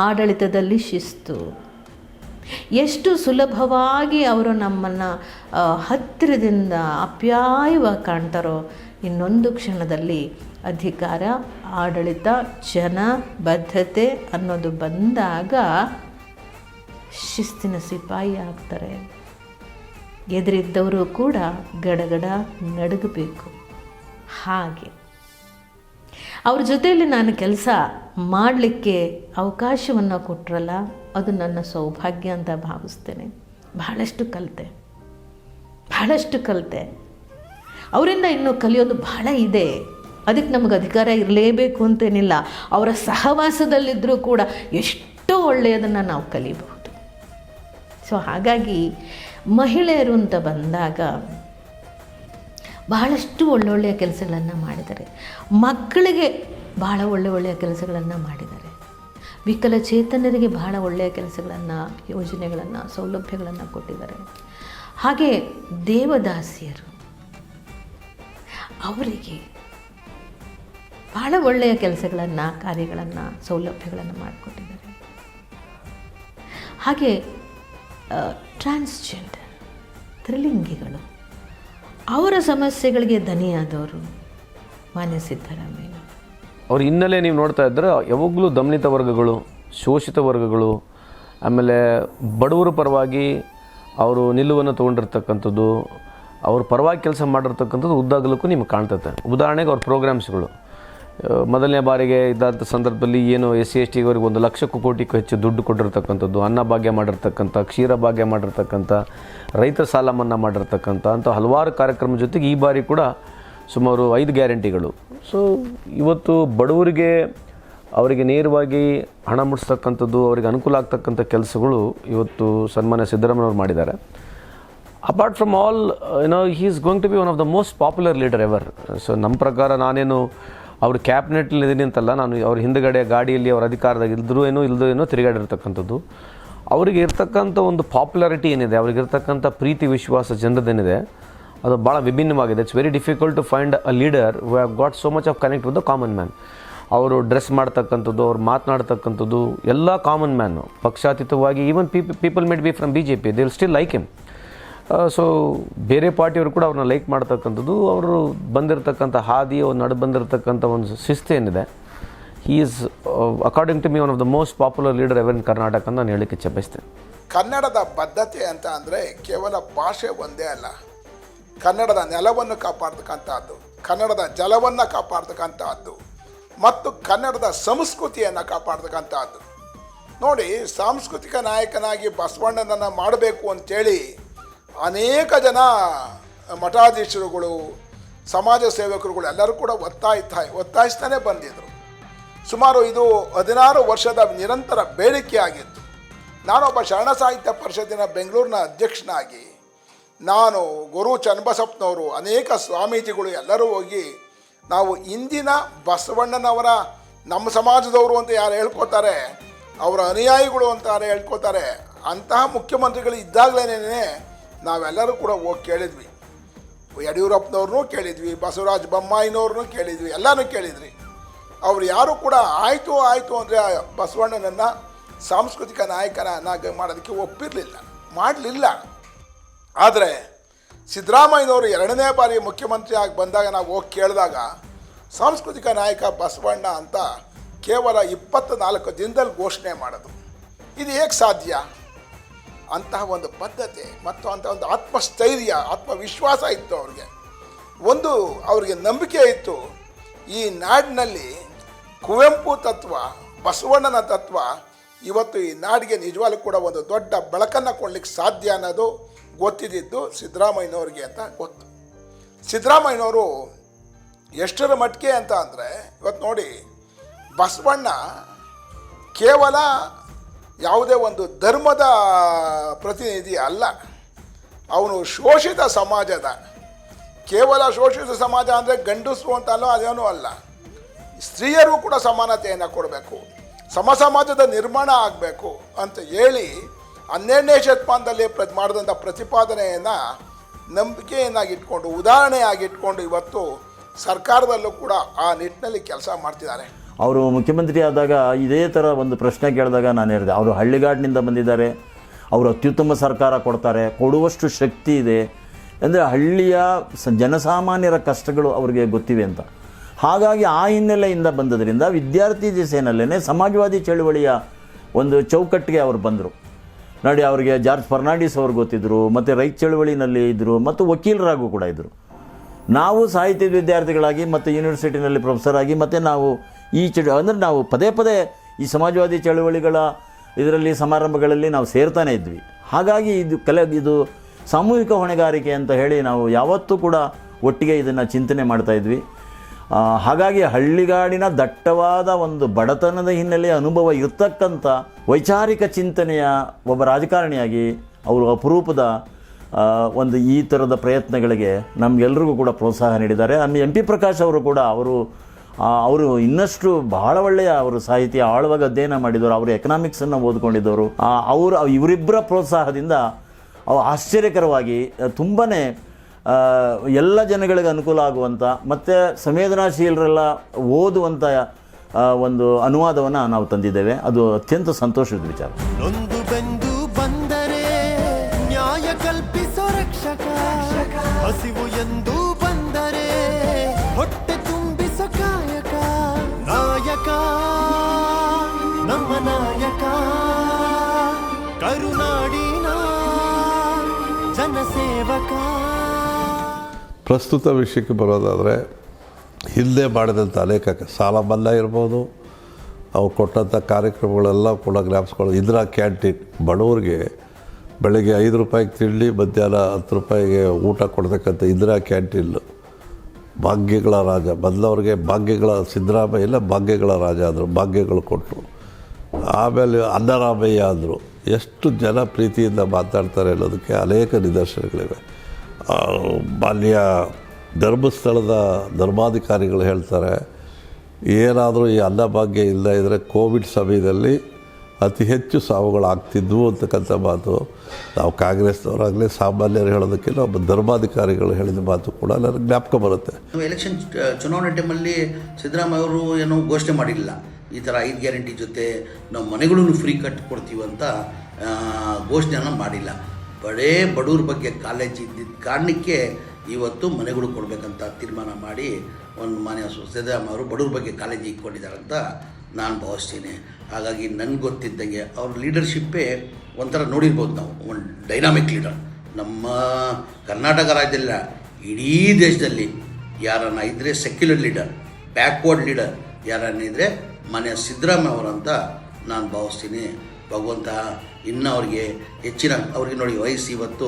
ಆಡಳಿತದಲ್ಲಿ ಶಿಸ್ತು, ಎಷ್ಟು ಸುಲಭವಾಗಿ ಅವರು ನಮ್ಮನ್ನು ಹತ್ತಿರದಿಂದ ಆಪ್ಯಾಯವಾಗಿ ಕಾಣ್ತಾರೋ, ಇನ್ನೊಂದು ಕ್ಷಣದಲ್ಲಿ ಅಧಿಕಾರ, ಆಡಳಿತ, ಜನ, ಬದ್ಧತೆ ಅನ್ನೋದು ಬಂದಾಗ ಶಿಸ್ತಿನ ಸಿಪಾಯಿ ಆಗ್ತಾರೆ. ಎದುರಿದ್ದವರು ಕೂಡ ಗಡಗಡ ನಡುಗಬೇಕು. ಹಾಗೆ ಅವ್ರ ಜೊತೆಯಲ್ಲಿ ನಾನು ಕೆಲಸ ಮಾಡಲಿಕ್ಕೆ ಅವಕಾಶವನ್ನು ಕೊಟ್ಟರಲ್ಲ, ಅದು ನನ್ನ ಸೌಭಾಗ್ಯ ಅಂತ ಭಾವಿಸ್ತೇನೆ. ಬಹಳಷ್ಟು ಕಲಿತೆ. ಅವರಿಂದ ಇನ್ನೂ ಕಲಿಯೋದು ಬಹಳ ಇದೆ. ಅದಕ್ಕೆ ನಮಗೆ ಅಧಿಕಾರ ಇರಲೇಬೇಕು ಅಂತೇನಿಲ್ಲ. ಅವರ ಸಹವಾಸದಲ್ಲಿದ್ದರೂ ಕೂಡ ಎಷ್ಟೋ ಒಳ್ಳೆಯದನ್ನು ನಾವು ಕಲಿಬಹುದು. ಸೊ ಹಾಗಾಗಿ ಮಹಿಳೆಯರು ಅಂತ ಬಂದಾಗ ಬಹಳಷ್ಟು ಒಳ್ಳೊಳ್ಳೆಯ ಕೆಲಸಗಳನ್ನು ಮಾಡಿದ್ದಾರೆ. ಮಕ್ಕಳಿಗೆ ಬಹಳ ಒಳ್ಳೆಯ ಕೆಲಸಗಳನ್ನು ಮಾಡಿದ್ದಾರೆ. ವಿಕಲಚೇತನರಿಗೆ ಬಹಳ ಒಳ್ಳೆಯ ಕೆಲಸಗಳನ್ನು, ಯೋಜನೆಗಳನ್ನು, ಸೌಲಭ್ಯಗಳನ್ನು ಕೊಟ್ಟಿದ್ದಾರೆ. ಹಾಗೆ ದೇವದಾಸಿಯರು, ಅವರಿಗೆ ಬಹಳ ಒಳ್ಳೆಯ ಕೆಲಸಗಳನ್ನು, ಕಾರ್ಯಗಳನ್ನು, ಸೌಲಭ್ಯಗಳನ್ನು ಮಾಡಿಕೊಟ್ಟಿದ್ದಾರೆ. ಹಾಗೆ ಟ್ರಾನ್ಸ್ಜೆಂಡರ್, ತ್ರಿಲಿಂಗಿಗಳು, ಅವರ ಸಮಸ್ಯೆಗಳಿಗೆ ದನಿಯಾದವರು ಮಾನ್ಯ ಸಿದ್ದರಾಮಯ್ಯ. ಅವ್ರ ಹಿನ್ನೆಲೆ ನೀವು ನೋಡ್ತಾ ಇದ್ದರೆ ಯಾವಾಗಲೂ ದಮನಿತ ವರ್ಗಗಳು, ಶೋಷಿತ ವರ್ಗಗಳು, ಆಮೇಲೆ ಬಡವರ ಪರವಾಗಿ ಅವರು ನಿಲುವನ್ನು ತೊಗೊಂಡಿರ್ತಕ್ಕಂಥದ್ದು, ಅವ್ರ ಪರವಾಗಿ ಕೆಲಸ ಮಾಡಿರ್ತಕ್ಕಂಥದ್ದು ಉದ್ದಾಗಲಕ್ಕೂ ನಿಮ್ಗೆ ಕಾಣ್ತದೆ. ಉದಾಹರಣೆಗೆ ಅವ್ರ ಪ್ರೋಗ್ರಾಮ್ಸ್ಗಳು ಮೊದಲನೇ ಬಾರಿಗೆ ಇದ್ದಂಥ ಸಂದರ್ಭದಲ್ಲಿ ಏನು SC ST ಅವರಿಗೆ 1 ಲಕ್ಷಕ್ಕೂ ಕೋಟಿಗೂ ಹೆಚ್ಚು ದುಡ್ಡು ಕೊಟ್ಟಿರ್ತಕ್ಕಂಥದ್ದು, ಅನ್ನಭಾಗ್ಯ ಮಾಡಿರ್ತಕ್ಕಂಥ, ಕ್ಷೀರಭಾಗ್ಯ ಮಾಡಿರ್ತಕ್ಕಂಥ, ರೈತರ ಸಾಲ ಮನ್ನಾ ಮಾಡಿರ್ತಕ್ಕಂಥ ಅಂಥ ಹಲವಾರು ಕಾರ್ಯಕ್ರಮ ಜೊತೆಗೆ ಈ ಬಾರಿ ಕೂಡ ಸುಮಾರು 5 ಗ್ಯಾರಂಟಿಗಳು. ಸೊ ಇವತ್ತು ಬಡವರಿಗೆ ಅವರಿಗೆ ನೇರವಾಗಿ ಹಣ ಮುಟ್ಟಿಸ್ತಕ್ಕಂಥದ್ದು, ಅವರಿಗೆ ಅನುಕೂಲ ಆಗ್ತಕ್ಕಂಥ ಕೆಲಸಗಳು ಇವತ್ತು ಸನ್ಮಾನ್ಯ ಸಿದ್ದರಾಮಯ್ಯವ್ರು ಮಾಡಿದ್ದಾರೆ. Apart from all he is going to be one of the most popular leader ever. So ನಮ್ಮ ಪ್ರಕಾರ ನಾನೇನು ಅವ್ರ ಕ್ಯಾಬಿನೆಟ್ಲಿ ಇದೀನಿ ಅಂತಲ್ಲ, ನಾನು ಅವ್ರ ಹಿಂದುಗಡೆ ಗಾಡಿಯಲ್ಲಿ ಅವ್ರ ಅಧಿಕಾರದಾಗ ಇಲ್ದರೂ ಏನೋ ತಿರುಗಾಡಿರ್ತಕ್ಕಂಥದ್ದು. ಅವರಿಗೆ ಇರ್ತಕ್ಕಂಥ ಒಂದು ಪಾಪ್ಯುಲಾರಿಟಿ ಏನಿದೆ, ಅವ್ರಿಗೆ ಇರ್ತಕ್ಕಂಥ ಪ್ರೀತಿ ವಿಶ್ವಾಸ ಜನರದೇನಿದೆ, ಅದು ಭಾಳ ವಿಭಿನ್ನವಾಗಿದೆ. It's very difficult to find a leader who have got so much of connect with the common man. ಅವರು ಡ್ರೆಸ್ ಮಾಡ್ತಕ್ಕಂಥದ್ದು, ಅವ್ರು ಮಾತನಾಡ್ತಕ್ಕಂಥದ್ದು ಎಲ್ಲ ಕಾಮನ್ ಮ್ಯಾನು, ಪಕ್ಷಾತೀತವಾಗಿ. Even people may be from BJP, they will still like him. So ಬೇರೆ ಪಾರ್ಟಿಯವರು ಕೂಡ ಅವ್ರನ್ನ ಲೈಕ್ ಮಾಡ್ತಕ್ಕಂಥದ್ದು, ಅವರು ಬಂದಿರತಕ್ಕಂಥ ಹಾದಿ, ಅವ್ರು ನಡು ಬಂದಿರತಕ್ಕಂಥ ಒಂದು ಶಿಸ್ತು ಏನಿದೆ, he is according to me one of the most popular leader ever in Karnataka ಅಂತ ನಾನು ಹೇಳಲಿಕ್ಕೆ ಇಚ್ಛೆ ಬಯಸ್ತೇನೆ. ಕನ್ನಡದ ಬದ್ಧತೆ ಅಂತ ಅಂದರೆ ಕೇವಲ ಭಾಷೆ ಒಂದೇ ಅಲ್ಲ, ಕನ್ನಡದ ನೆಲವನ್ನು ಕಾಪಾಡ್ತಕ್ಕಂಥದ್ದು, ಕನ್ನಡದ ಜಲವನ್ನು ಕಾಪಾಡ್ತಕ್ಕಂಥದ್ದು ಮತ್ತು ಕನ್ನಡದ ಸಂಸ್ಕೃತಿಯನ್ನು ಕಾಪಾಡ್ತಕ್ಕಂಥದ್ದು. ನೋಡಿ, ಸಾಂಸ್ಕೃತಿಕ ನಾಯಕನಾಗಿ ಬಸವಣ್ಣನನ್ನು ಮಾಡಬೇಕು ಅಂತೇಳಿ ಅನೇಕ ಜನ ಮಠಾಧೀಶರುಗಳು, ಸಮಾಜ ಸೇವಕರುಗಳು ಎಲ್ಲರೂ ಕೂಡ ಒತ್ತಾಯಿಸ್ತಾನೆ ಬಂದಿದ್ದರು. ಸುಮಾರು ಇದು 16 ವರ್ಷದ ನಿರಂತರ ಬೇಡಿಕೆಯಾಗಿತ್ತು. ನಾನೊಬ್ಬ ಶರಣ ಸಾಹಿತ್ಯ ಪರಿಷತ್ತಿನ ಬೆಂಗಳೂರಿನ ಅಧ್ಯಕ್ಷನಾಗಿ ನಾನು, ಗುರು ಚನ್ನಬಸಪ್ಪನವರು, ಅನೇಕ ಸ್ವಾಮೀಜಿಗಳು ಎಲ್ಲರೂ ಹೋಗಿ ನಾವು ಇಂದಿನ ಬಸವಣ್ಣನವರ ನಮ್ಮ ಸಮಾಜದವರು ಅಂತ ಯಾರು ಹೇಳ್ಕೊತಾರೆ, ಅವರ ಅನುಯಾಯಿಗಳು ಅಂತ ಯಾರು ಹೇಳ್ಕೊತಾರೆ, ಅಂತಹ ಮುಖ್ಯಮಂತ್ರಿಗಳು ಇದ್ದಾಗಲೇ ನಾವೆಲ್ಲರೂ ಕೂಡ ಹೋಗಿ ಕೇಳಿದ್ವಿ. ಯಡಿಯೂರಪ್ಪನವ್ರನ್ನೂ ಕೇಳಿದ್ವಿ, ಬಸವರಾಜ ಬೊಮ್ಮಾಯಿನವ್ರನ್ನೂ ಕೇಳಿದ್ವಿ, ಎಲ್ಲನೂ ಕೇಳಿದ್ವಿ. ಅವರು ಯಾರೂ ಕೂಡ ಆಯಿತು ಅಂದರೆ ಬಸವಣ್ಣನನ್ನು ಸಾಂಸ್ಕೃತಿಕ ನಾಯಕನಾಗಿ ಮಾಡೋದಕ್ಕೆ ಮಾಡಲಿಲ್ಲ. ಆದರೆ ಸಿದ್ದರಾಮಯ್ಯನವರು 2ನೇ ಬಾರಿ ಮುಖ್ಯಮಂತ್ರಿ ಆಗಿ ಬಂದಾಗ ನಾವು ಹೋಗಿ ಕೇಳಿದಾಗ ಸಾಂಸ್ಕೃತಿಕ ನಾಯಕ ಬಸವಣ್ಣ ಅಂತ ಕೇವಲ 24 ದಿನದಲ್ಲಿ ಘೋಷಣೆ ಮಾಡೋದು, ಇದು ಹೇಗೆ ಸಾಧ್ಯ? ಅಂತಹ ಒಂದು ಬದ್ಧತೆ ಮತ್ತು ಅಂಥ ಒಂದು ಆತ್ಮಸ್ಥೈರ್ಯ, ಆತ್ಮವಿಶ್ವಾಸ ಇತ್ತು ಅವ್ರಿಗೆ. ಅವ್ರಿಗೆ ನಂಬಿಕೆ ಇತ್ತು, ಈ ನಾಡಿನಲ್ಲಿ ಕುವೆಂಪು ತತ್ವ, ಬಸವಣ್ಣನ ತತ್ವ ಇವತ್ತು ಈ ನಾಡಿಗೆ ನಿಜವಾಗ್ಲೂ ಕೂಡ ಒಂದು ದೊಡ್ಡ ಬೆಳಕನ್ನು ಕೊಡಲಿಕ್ಕೆ ಸಾಧ್ಯ ಅನ್ನೋದು ಗೊತ್ತಿದ್ದು ಸಿದ್ದರಾಮಯ್ಯನವ್ರಿಗೆ ಅಂತ ಗೊತ್ತು. ಸಿದ್ದರಾಮಯ್ಯನವರು ಎಷ್ಟರ ಮಟ್ಟಿಗೆ ಅಂತ ಅಂದರೆ, ಇವತ್ತು ನೋಡಿ, ಬಸವಣ್ಣ ಕೇವಲ ಯಾವುದೇ ಒಂದು ಧರ್ಮದ ಪ್ರತಿನಿಧಿ ಅಲ್ಲ, ಅವನು ಶೋಷಿತ ಸಮಾಜದ, ಕೇವಲ ಶೋಷಿತ ಸಮಾಜ ಅಂದರೆ ಗಂಡಸರು ಅಂತ ಅದೇನೂ ಅಲ್ಲ, ಸ್ತ್ರೀಯರು ಕೂಡ ಸಮಾನತೆಯನ್ನು ಕೊಡಬೇಕು, ಸಮಾಜದ ನಿರ್ಮಾಣ ಆಗಬೇಕು ಅಂತ ಹೇಳಿ 12ನೇ ಶತಮಾನದಲ್ಲಿ ಮಾಡಿದಂಥ ಪ್ರತಿಪಾದನೆಯನ್ನು ನಂಬಿಕೆಯನ್ನಾಗಿಟ್ಕೊಂಡು, ಉದಾಹರಣೆಯಾಗಿಟ್ಕೊಂಡು ಇವತ್ತು ಸರ್ಕಾರದಲ್ಲೂ ಕೂಡ ಆ ನಿಟ್ಟಿನಲ್ಲಿ ಕೆಲಸ ಮಾಡ್ತಿದ್ದಾರೆ. ಅವರು ಮುಖ್ಯಮಂತ್ರಿ ಆದಾಗ ಇದೇ ಥರ ಒಂದು ಪ್ರಶ್ನೆ ಕೇಳಿದಾಗ ನಾನು ಹೇಳಿದೆ, ಅವರು ಹಳ್ಳಿಗಾಡಿನಿಂದ ಬಂದಿದ್ದಾರೆ, ಅವರು ಅತ್ಯುತ್ತಮ ಸರ್ಕಾರ ಕೊಡ್ತಾರೆ, ಕೊಡುವಷ್ಟು ಶಕ್ತಿ ಇದೆ, ಅಂದರೆ ಹಳ್ಳಿಯ ಜನಸಾಮಾನ್ಯರ ಕಷ್ಟಗಳು ಅವರಿಗೆ ಗೊತ್ತಿವೆ ಅಂತ. ಹಾಗಾಗಿ ಆ ಹಿನ್ನೆಲೆಯಿಂದ ಬಂದದ್ರಿಂದ ವಿದ್ಯಾರ್ಥಿ ದಿಸೆಯಲ್ಲೇ ಸಮಾಜವಾದಿ ಚಳುವಳಿಯ ಒಂದು ಚೌಕಟ್ಟಿಗೆ ಅವರು ಬಂದರು. ನೋಡಿ, ಅವರಿಗೆ ಜಾರ್ಜ್ ಫರ್ನಾಂಡಿಸ್ ಅವರು ಗೊತ್ತಿದ್ದರು, ಮತ್ತು ರೈತ ಚಳುವಳಿನಲ್ಲಿ ಇದ್ದರು, ಮತ್ತು ವಕೀಲರಾಗೂ ಕೂಡ ಇದ್ದರು. ನಾವು ಸಾಹಿತ್ಯದ ವಿದ್ಯಾರ್ಥಿಗಳಾಗಿ ಮತ್ತು ಯೂನಿವರ್ಸಿಟಿನಲ್ಲಿ ಪ್ರೊಫೆಸರ್ ಆಗಿ ಮತ್ತು ನಾವು ಅಂದರೆ ನಾವು ಪದೇ ಪದೇ ಈ ಸಮಾಜವಾದಿ ಚಳುವಳಿಗಳ ಇದರಲ್ಲಿ ಸಮಾರಂಭಗಳಲ್ಲಿ ನಾವು ಸೇರ್ತಾನೆ ಇದ್ವಿ. ಹಾಗಾಗಿ ಇದು ಸಾಮೂಹಿಕ ಹೊಣೆಗಾರಿಕೆ ಅಂತ ಹೇಳಿ ನಾವು ಯಾವತ್ತೂ ಕೂಡ ಒಟ್ಟಿಗೆ ಇದನ್ನು ಚಿಂತನೆ ಮಾಡ್ತಾಯಿದ್ವಿ. ಹಾಗಾಗಿ ಹಳ್ಳಿಗಾಡಿನ ದಟ್ಟವಾದ ಒಂದು ಬಡತನದ ಹಿನ್ನೆಲೆಯ ಅನುಭವ ಇರ್ತಕ್ಕಂಥ ವೈಚಾರಿಕ ಚಿಂತನೆಯ ಒಬ್ಬ ರಾಜಕಾರಣಿಯಾಗಿ ಅವರು ಅಪರೂಪದ ಒಂದು ಈ ಥರದ ಪ್ರಯತ್ನಗಳಿಗೆ ನಮಗೆಲ್ರಿಗೂ ಕೂಡ ಪ್ರೋತ್ಸಾಹ ನೀಡಿದ್ದಾರೆ. MP ಪ್ರಕಾಶ್ ಅವರು ಕೂಡ ಅವರು ಇನ್ನಷ್ಟು ಬಹಳ ಒಳ್ಳೆಯ ಅವರು ಸಾಹಿತ್ಯ ಆಳವಾಗಿ ಅಧ್ಯಯನ ಮಾಡಿದವರು, ಅವರು ಎಕನಾಮಿಕ್ಸನ್ನು ಓದ್ಕೊಂಡಿದ್ದವರು. ಇವರಿಬ್ಬರ ಪ್ರೋತ್ಸಾಹದಿಂದ ಅವು ಆಶ್ಚರ್ಯಕರವಾಗಿ ತುಂಬಾ ಎಲ್ಲ ಜನಗಳಿಗೆ ಅನುಕೂಲ ಆಗುವಂಥ ಮತ್ತು ಸಂವೇದನಾಶೀಲರೆಲ್ಲ ಓದುವಂಥ ಒಂದು ಅನುವಾದವನ್ನು ನಾವು ತಂದಿದ್ದೇವೆ. ಅದು ಅತ್ಯಂತ ಸಂತೋಷದ ವಿಚಾರ. ನೊಂದು ಬೆಂದು ಬಂದರೆ ನ್ಯಾಯ ಕಲ್ಪಿಸೋ ರಕ್ಷಕ, ಹಸಿವು ಎಂದು ಬಂದರೆ ಹೊಟ್ಟೆ ತುಂಬಿಸೋ ಕಾಯಕ, ನಾಯಕ ನಮ್ಮ ನಾಯಕ, ಕರುನಾಡಿನ ಜನಸೇವಕ. ಪ್ರಸ್ತುತ ವಿಷಯಕ್ಕೆ ಬರೋದಾದರೆ ಹಿಂದೆ ಮಾಡಿದಂಥ ಅನೇಕ ಸಾಲ ಮನ್ನಾ ಇರ್ಬೋದು, ಅವ್ರು ಕೊಟ್ಟಂಥ ಕಾರ್ಯಕ್ರಮಗಳೆಲ್ಲ ಕೂಡ ಜ್ಞಾಪಿಸ್ಕೊಳ್ಳೋದು. ಇಂದಿರಾ ಕ್ಯಾಂಟೀನ್ ಬಡವರಿಗೆ ಬೆಳಗ್ಗೆ 5 ರೂಪಾಯಿಗೆ ತಿಂಡಿ, ಮಧ್ಯಾಹ್ನ 10 ರೂಪಾಯಿಗೆ ಊಟ ಕೊಡ್ತಕ್ಕಂಥ ಇಂದಿರಾ ಕ್ಯಾಂಟೀನ್ ಭಾಗ್ಯಗಳ ರಾಜ. ಮೊದಲವ್ರಿಗೆ ಸಿದ್ದರಾಮಯ್ಯ ಭಾಗ್ಯಗಳ ರಾಜ ಆದರು, ಭಾಗ್ಯಗಳು ಕೊಟ್ಟರು. ಆಮೇಲೆ ಅನ್ನರಾಮಯ್ಯ ಅಂದರು. ಎಷ್ಟು ಜನ ಪ್ರೀತಿಯಿಂದ ಮಾತಾಡ್ತಾರೆ ಅನ್ನೋದಕ್ಕೆ ಅನೇಕ ನಿದರ್ಶನಗಳಿವೆ. ಬಾಲ್ಯ ಧರ್ಮಸ್ಥಳದ ಧರ್ಮಾಧಿಕಾರಿಗಳು ಹೇಳ್ತಾರೆ, ಏನಾದರೂ ಈ ಅನ್ನಭಾಗ್ಯ ಇಲ್ಲ ಇದ್ದರೆ ಕೋವಿಡ್ ಸಮಯದಲ್ಲಿ ಅತಿ ಹೆಚ್ಚು ಸಾವುಗಳಾಗ್ತಿದ್ವು ಅಂತಕ್ಕಂಥ ಮಾತು ನಾವು ಕಾಂಗ್ರೆಸ್ನವರಾಗಲಿ ಸಾಮಾನ್ಯರು ಹೇಳೋದಕ್ಕಿಂತ ಒಬ್ಬ ಧರ್ಮಾಧಿಕಾರಿಗಳು ಹೇಳಿದ ಮಾತು ಕೂಡ ನನಗೆ ಜ್ಞಾಪಕ ಬರುತ್ತೆ. ಎಲೆಕ್ಷನ್ ಚುನಾವಣೆ ಟೈಮಲ್ಲಿ ಸಿದ್ದರಾಮಯ್ಯ ಅವರು ಏನೋ ಘೋಷಣೆ ಮಾಡಿಲ್ಲ, ಈ ಥರ 5 ಗ್ಯಾರಂಟಿ ಜೊತೆ ನಾವು ಮನೆಗಳನ್ನು ಫ್ರೀ ಕಟ್ಟಿಕೊಡ್ತೀವಿ ಅಂತ ಘೋಷಣೆಯನ್ನು ಮಾಡಿಲ್ಲ. ಬಡವ್ರ ಬಗ್ಗೆ ಕಾಳಜಿ ಇದ್ದಿದ್ದ ಕಾರಣಕ್ಕೆ ಇವತ್ತು ಮನೆಗಳು ಕೊಡಬೇಕಂತ ತೀರ್ಮಾನ ಮಾಡಿ ಒಂದು ಮಾನ್ಯ ಸಿದ್ದರಾಮಯ್ಯ ಅವರು ಬಡವ್ರ ಬಗ್ಗೆ ಕಾಳಜಿ ಇಟ್ಕೊಂಡಿದ್ದಾರೆ ಅಂತ ನಾನು ಭಾವಿಸ್ತೀನಿ. ಹಾಗಾಗಿ ನನಗೆ ಗೊತ್ತಿದ್ದಂಗೆ ಅವ್ರ ಲೀಡರ್ಶಿಪ್ಪೇ ಒಂಥರ ನೋಡಿರ್ಬೋದು ನಾವು, ಒಂದು ಡೈನಾಮಿಕ್ ಲೀಡರ್. ನಮ್ಮ ಕರ್ನಾಟಕ ರಾಜ್ಯದಲ್ಲ, ಇಡೀ ದೇಶದಲ್ಲಿ ಯಾರನ್ನ ಇದ್ದರೆ ಸೆಕ್ಯುಲರ್ ಲೀಡರ್, ಬ್ಯಾಕ್ವರ್ಡ್ ಲೀಡರ್ ಯಾರನ್ನ ಇದ್ದರೆ ಮಾನ್ಯ ಸಿದ್ದರಾಮಯ್ಯ ಅವರಂತ ನಾನು ಭಾವಿಸ್ತೀನಿ. ಭಗವಂತ ಇನ್ನು ಅವ್ರಿಗೆ ನೋಡಿ ವಯಸ್ಸು ಇವತ್ತು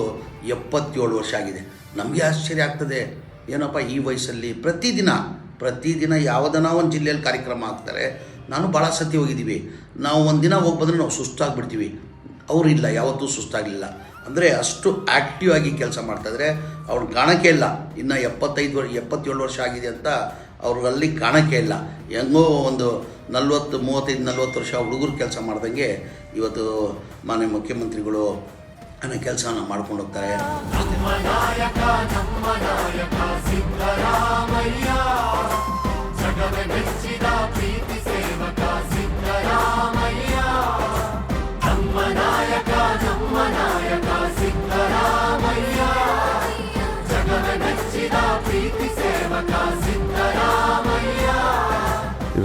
77 ವರ್ಷ ಆಗಿದೆ. ನಮಗೆ ಆಶ್ಚರ್ಯ ಆಗ್ತದೆ, ಏನಪ್ಪ ಈ ವಯಸ್ಸಲ್ಲಿ ಪ್ರತಿದಿನ ಯಾವುದನ್ನ ಒಂದು ಜಿಲ್ಲೆಯಲ್ಲಿ ಕಾರ್ಯಕ್ರಮ ಆಗ್ತಾರೆ. ನಾನು ಭಾಳ ಸತಿ ಹೋಗಿದ್ದೀವಿ. ನಾವು ಒಂದಿನ ಹೋಗಿ ಬಂದರೆ ನಾವು ಸುಸ್ತಾಗ್ಬಿಡ್ತೀವಿ. ಅವರು ಇಲ್ಲ, ಯಾವತ್ತೂ ಸುಸ್ತಾಗಲಿಲ್ಲ. ಅಂದರೆ ಅಷ್ಟು ಆ್ಯಕ್ಟಿವ್ ಆಗಿ ಕೆಲಸ ಮಾಡ್ತಾಯಿದ್ರೆ ಅವ್ರು ಕಾಣೋಕ್ಕೆ ಇಲ್ಲ. ಇನ್ನು 77 ವರ್ಷ ಆಗಿದೆ ಅಂತ ಅವ್ರಲ್ಲಿ ಕಾಣೋಕ್ಕೆ ಇಲ್ಲ. ಹೆಂಗೋ ಒಂದು 35-40 ವರ್ಷ ಹುಡುಗರು ಕೆಲಸ ಮಾಡ್ದಂಗೆ ಇವತ್ತು ಮಾನ್ಯ ಮುಖ್ಯಮಂತ್ರಿಗಳು ಅನ್ನೋ ಕೆಲಸನ ಮಾಡ್ಕೊಂಡು ಹೋಗ್ತಾರೆ.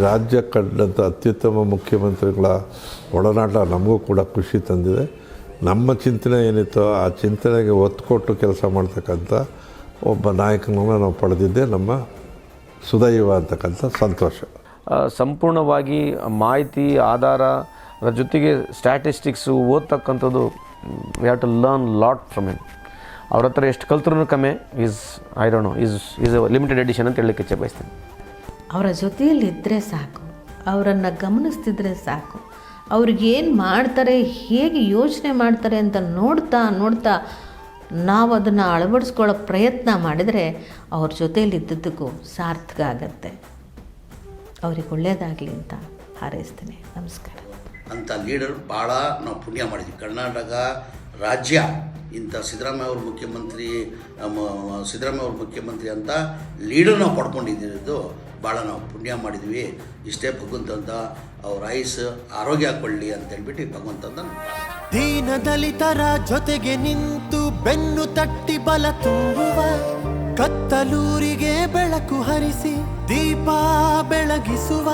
ರಾಜ್ಯ ಕಂಡಂಥ ಅತ್ಯುತ್ತಮ ಮುಖ್ಯಮಂತ್ರಿಗಳ ಒಡನಾಟ ನಮಗೂ ಕೂಡ ಖುಷಿ ತಂದಿದೆ. ನಮ್ಮ ಚಿಂತನೆ ಏನಿತ್ತೋ ಆ ಚಿಂತನೆಗೆ ಒತ್ತು ಕೊಟ್ಟು ಕೆಲಸ ಮಾಡ್ತಕ್ಕಂಥ ಒಬ್ಬ ನಾಯಕನನ್ನು ನಾವು ಪಡೆದಿದ್ದೆ ನಮ್ಮ ಸುದೈವ ಅಂತಕ್ಕಂಥ ಸಂತೋಷ. ಸಂಪೂರ್ಣವಾಗಿ ಮಾಹಿತಿ ಆಧಾರ ಜೊತೆಗೆ ಸ್ಟ್ಯಾಟಿಸ್ಟಿಕ್ಸು ಓದ್ತಕ್ಕಂಥದ್ದು we have to learn lot from him. ಅವ್ರ ಹತ್ರ ಎಷ್ಟು ಕಲ್ತ್ರೂ ಕಮ್ಮಿ ಈಸ್ ಲಿಮಿಟೆಡ್ ಎಡಿಷನ್ ಅಂತ ಹೇಳಲಿಕ್ಕೆ ಇಚ್ಛೆ ಬಯಸ್ತೇನೆ. ಅವರ ಜೊತೆಯಲ್ಲಿದ್ದರೆ ಸಾಕು, ಅವರನ್ನು ಗಮನಿಸ್ತಿದ್ರೆ ಸಾಕು, ಅವ್ರಿಗೇನು ಮಾಡ್ತಾರೆ, ಹೇಗೆ ಯೋಚನೆ ಮಾಡ್ತಾರೆ ಅಂತ ನೋಡ್ತಾ ನಾವು ಅದನ್ನು ಅಳವಡಿಸ್ಕೊಳ್ಳೋ ಪ್ರಯತ್ನ ಮಾಡಿದರೆ ಅವ್ರ ಜೊತೆಯಲ್ಲಿದ್ದದ್ದಕ್ಕೂ ಸಾರ್ಥಕ ಆಗತ್ತೆ. ಅವ್ರಿಗೆ ಒಳ್ಳೆಯದಾಗಲಿ ಅಂತ ಹಾರೈಸ್ತೀನಿ. ನಮಸ್ಕಾರ. ಅಂಥ ಲೀಡರ್ ಭಾಳ ನಾವು ಪುಣ್ಯ ಮಾಡಿದ್ವಿ. ಕರ್ನಾಟಕ ರಾಜ್ಯ ಇಂಥ ಸಿದ್ದರಾಮಯ್ಯ ಅವ್ರ ಮುಖ್ಯಮಂತ್ರಿ ಅಂತ ಲೀಡರ್ ನಾವು ಪಡ್ಕೊಂಡಿದ್ದು ಭಾಳ ನಾವು ಪುಣ್ಯ ಮಾಡಿದ್ವಿ. ಇಷ್ಟೇ ಭಗವಂತ ಅವ್ರ ಆಯುಸ್ಸು ಆರೋಗ್ಯ ಕೊಳ್ಳಿ ಅಂತ ಹೇಳ್ಬಿಟ್ಟು ಭಗವಂತ ದೀನ ದಲಿತರ ಜೊತೆಗೆ ನಿಂತು ಬೆನ್ನು ತಟ್ಟಿ ಬಲ ತುಂಬುವ, ಕತ್ತಲೂರಿಗೆ ಬೆಳಕು ಹರಿಸಿ ದೀಪ ಬೆಳಗಿಸುವ